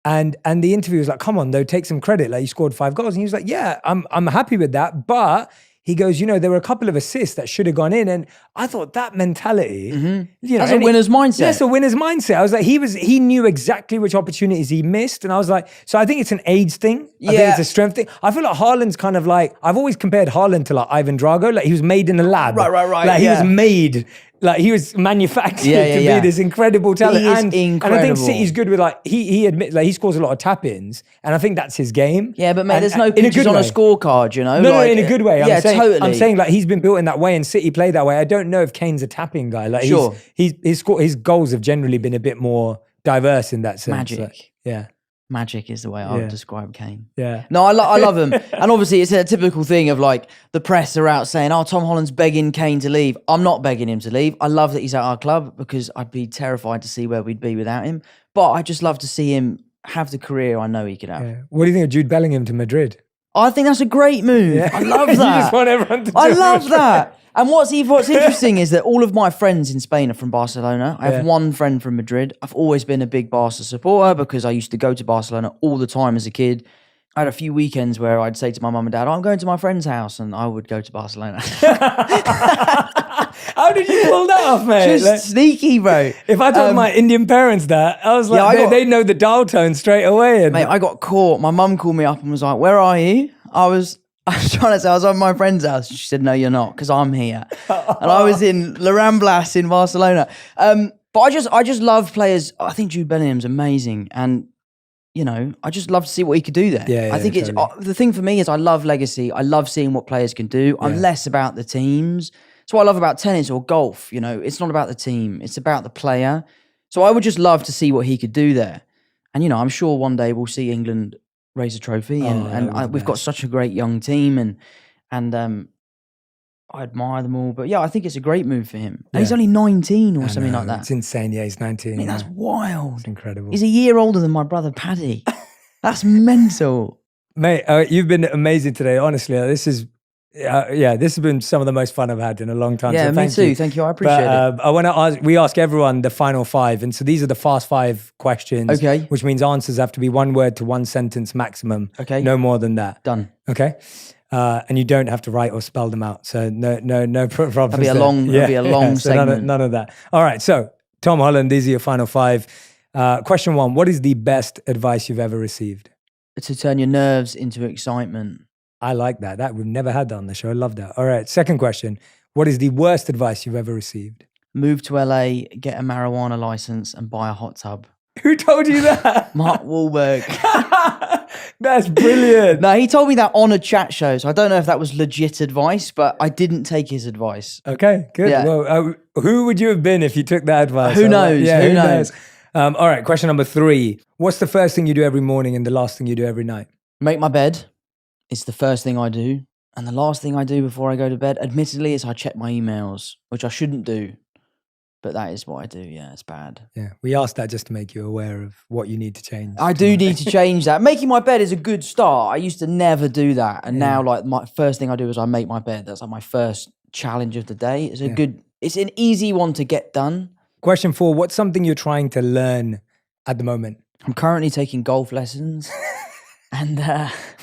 And the interview was like, come on, though, take some credit. Like, you scored 5 goals. And he was like, yeah, I'm happy with that, but. He goes, there were a couple of assists that should have gone in. And I thought that mentality, that's a winner's mindset. That's a winner's mindset. I was like, he knew exactly which opportunities he missed. And I was like, so I think it's an age thing. I think it's a strength thing. I feel like Haaland's kind of like, I've always compared Haaland to Ivan Drago. Like, he was made in a lab. Right. Like, he was made, he was manufactured to be this incredible talent. He is incredible. And I think City's good with he admits, he scores a lot of tap-ins. And I think that's his game. Yeah, but mate, there's no pictures on a scorecard, No, in a good way. Totally. I'm saying he's been built in that way, and City play that way. I don't know if Kane's a tapping guy. Sure. His goals have generally been a bit more diverse in that sense. Magic. Magic is the way I would describe Kane. Yeah. No, I love him. And obviously it's a typical thing of the press are out saying, oh, Tom Holland's begging Kane to leave. I'm not begging him to leave. I love that he's at our club, because I'd be terrified to see where we'd be without him. But I just love to see him have the career I know he could have. Yeah. What do you think of Jude Bellingham to Madrid? I think that's a great move. I love that. You just want everyone to I do love it. that. And what's interesting is that all of my friends in Spain are from Barcelona. I have one friend from Madrid. I've always been a big Barca supporter because I used to go to Barcelona all the time as a kid. I had a few weekends where I'd say to my mum and dad, I'm going to my friend's house, and I would go to Barcelona. How did you pull that off, mate? Just sneaky, bro. If I told my Indian parents that, I was like, they know the dial tone straight away. And Mate, I got caught. My mum called me up and was like, where are you? I was trying to say I was at my friend's house. She said, no, you're not, because I'm here. And I was in La Ramblas in Barcelona. But I just love players. I think Jude Bellingham's amazing. And, you know, I just love to see what he could do there. Yeah, I think totally. it's the thing for me is I love legacy. I love seeing what players can do. I'm less about the teams. That's what I love about tennis or golf. You know, it's not about the team. It's about the player. So I would just love to see what he could do there. And, you know, I'm sure one day we'll see England raise a trophy. We've got such a great young team. And I admire them all. But yeah, I think it's a great move for him. And he's only 19 or something like that. It's insane. Yeah, he's 19. I mean, that's wild. It's incredible. He's a year older than my brother Paddy. That's mental. Mate, you've been amazing today. Honestly, this is, this has been some of the most fun I've had in a long time. Yeah, so me thank too. you. Thank you. I appreciate it. I want to ask, we ask everyone the final 5. And so these are the fast 5 questions. Okay. Which means answers have to be 1 word to 1 sentence maximum. Okay. No more than that. Done. Okay. And you don't have to write or spell them out. So no problems. That'd be a long, so segment. none of that. All right. So Tom Holland, these are your final 5. Question 1, what is the best advice you've ever received? To turn your nerves into excitement. I like that. We've never had that on the show. I love that. All right. Second question, what is the worst advice you've ever received? Move to LA, get a marijuana license, and buy a hot tub. Who told you that? Mark Wahlberg. That's brilliant. No, he told me that on a chat show, so I don't know if that was legit advice, but I didn't take his advice. Okay, good. Yeah. Well, who would you have been if you took that advice? Who knows? Yeah, Who knows? All right, question number 3. What's the first thing you do every morning and the last thing you do every night? Make my bed. It's the first thing I do. And the last thing I do before I go to bed, admittedly, is I check my emails, which I shouldn't do. But that is what I do. Yeah, it's bad. Yeah, we asked that just to make you aware of what you need to change. I do need to change that. Making my bed is a good start. I used to never do that. And now, like, my first thing I do is I make my bed. That's like my first challenge of the day. It's it's an easy one to get done. Question 4, what's something you're trying to learn at the moment? I'm currently taking golf lessons. And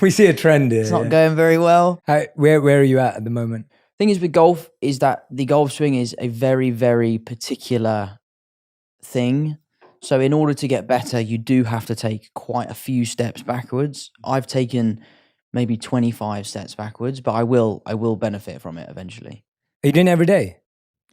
We see a trend here. it's not going very well. Where are you at the moment? Thing is with golf is that the golf swing is a very, very particular thing. So in order to get better, you do have to take quite a few steps backwards. I've taken maybe 25 steps backwards, but I will benefit from it eventually. Are you doing it every day?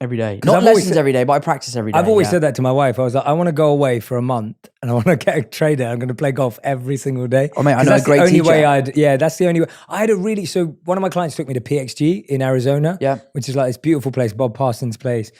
Every day. 'Cause Not I've always lessons said- every day, but I practice every day. I've always yeah. said that to my wife. I was like, I want to go away for a month and I want to get a trader. I'm going to play golf every single day. Oh, mate, I 'Cause know a that's great the only teacher. way that's the only way. I had a really, so one of my clients took me to PXG in Arizona, Yeah. which is like this beautiful place, Bob Parsons' place.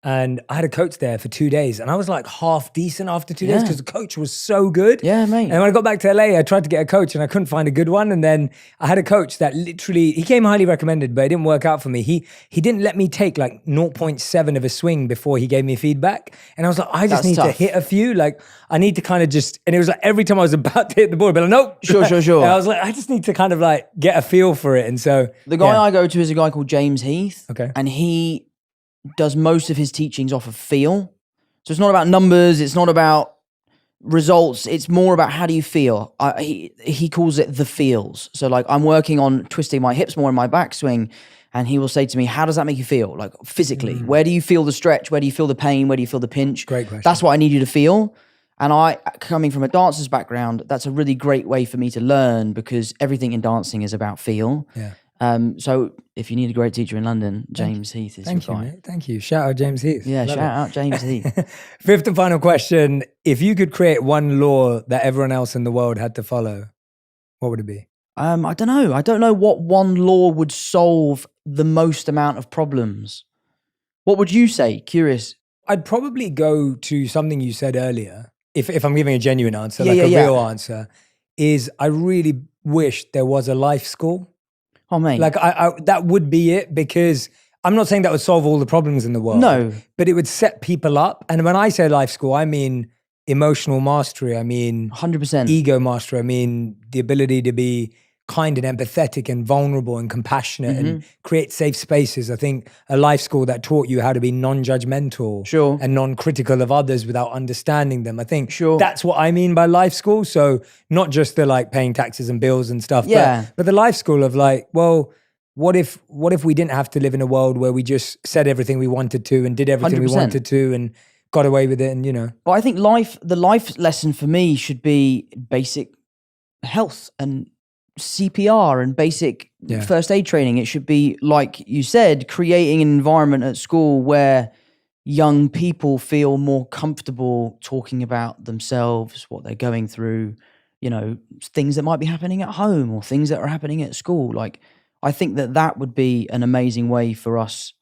And I had a coach there for 2 days and I was like half decent after 2 days Yeah. because the coach was so good. Yeah, mate. And when I got back to LA, I tried to get a coach and I couldn't find a good one. And then I had a coach that literally, he came highly recommended, but it didn't work out for me. He didn't let me take like 0.7 of a swing before he gave me feedback. And I was like, I just That's need to tough. hit a few. Like I need to kind of just, and it was like every time I was about to hit the ball, I'd be like, nope. Sure. And I was like, I just need to kind of like get a feel for it. And so The guy yeah. I go to is a guy called James Heath. Okay. And he does most of his teachings off of feel. So it's not about numbers. It's not about results. It's more about how do you feel. He calls it the feels. So like I'm working on twisting my hips more in my backswing. And he will say to me, how does that make you feel? Like physically, where do you feel the stretch? Where do you feel the pain? Where do you feel the pinch? Great question. That's what I need you to feel. And I, coming from a dancer's background, that's a really great way for me to learn because everything in dancing is about feel. Yeah. So if you need a great teacher in London, James Heath is Thank you, your guy. mate. Thank you. Shout out James Heath. Yeah, Love shout it. out James Heath. 5th and final question. If you could create one law that everyone else in the world had to follow, what would it be? I don't know. I don't know what one law would solve the most amount of problems. What would you say? Curious. I'd probably go to something you said earlier. If I'm giving a genuine answer, Yeah, like yeah, a yeah. real answer, is I really wish there was a life school. Oh, mate. Like I that would be it because I'm not saying that would solve all the problems in the world. No. But it would set people up. And when I say life school, I mean emotional mastery. I mean, 100%. ego mastery. I mean, the ability to be kind and empathetic and vulnerable and compassionate and create safe spaces. I think a life school that taught you how to be non-judgmental Sure. and non-critical of others without understanding them. I think Sure. that's what I mean by life school. So not just the like paying taxes and bills and stuff, Yeah. but the life school of like, well, what if we didn't have to live in a world where we just said everything we wanted to and did everything 100%. we wanted to and got away with it, and you know. But I think the life lesson for me should be basic health and CPR and basic first aid training. It should be, like you said, creating an environment at school where young people feel more comfortable talking about themselves, what they're going through, you know, things that might be happening at home or things that are happening at school. Like, I think that would be an amazing way for us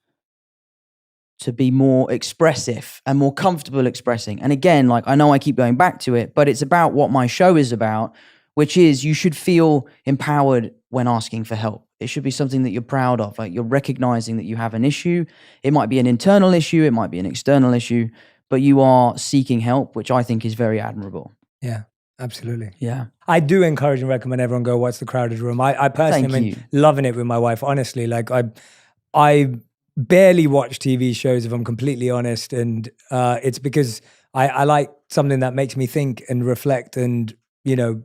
to be more expressive and more comfortable expressing. And again, like, I know I keep going back to it, but it's about what my show is about, which is you should feel empowered when asking for help. It should be something that you're proud of. Like, you're recognizing that you have an issue. It might be an internal issue, it might be an external issue, but you are seeking help, which I think is very admirable. Yeah, absolutely. Yeah. I do encourage and recommend everyone go watch The Crowded Room. I personally am loving it with my wife, honestly. Like, I barely watch TV shows, if I'm completely honest, and it's because I like something that makes me think and reflect and, you know,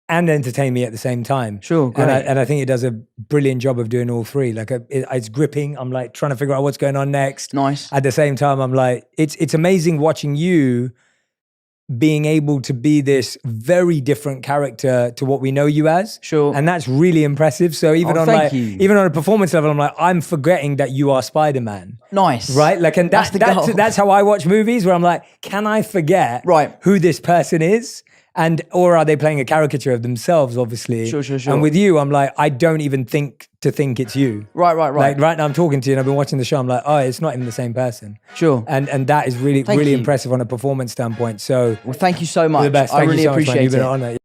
and entertain me at the same time. Sure, great. And I think it does a brilliant job of doing all three. Like, it's gripping. I'm like trying to figure out what's going on next. Nice. At the same time, I'm like, it's amazing watching you being able to be this very different character to what we know you as. Sure. And that's really impressive. So even even on a performance level, I'm like, I'm forgetting that you are Spider-Man. Nice. Right? Like, and that's how I watch movies, where I'm like, can I forget who this person is? Or are they playing a caricature of themselves, obviously? Sure. And with you, I'm like, I don't even think it's you. Right. Like, right now I'm talking to you and I've been watching the show, I'm like, oh, it's not even the same person. Sure. And that is really, Thank really you. impressive on a performance standpoint. So, Well, thank you so much. you're the best. I Thank really you so much, man. appreciate You've been it. an honor.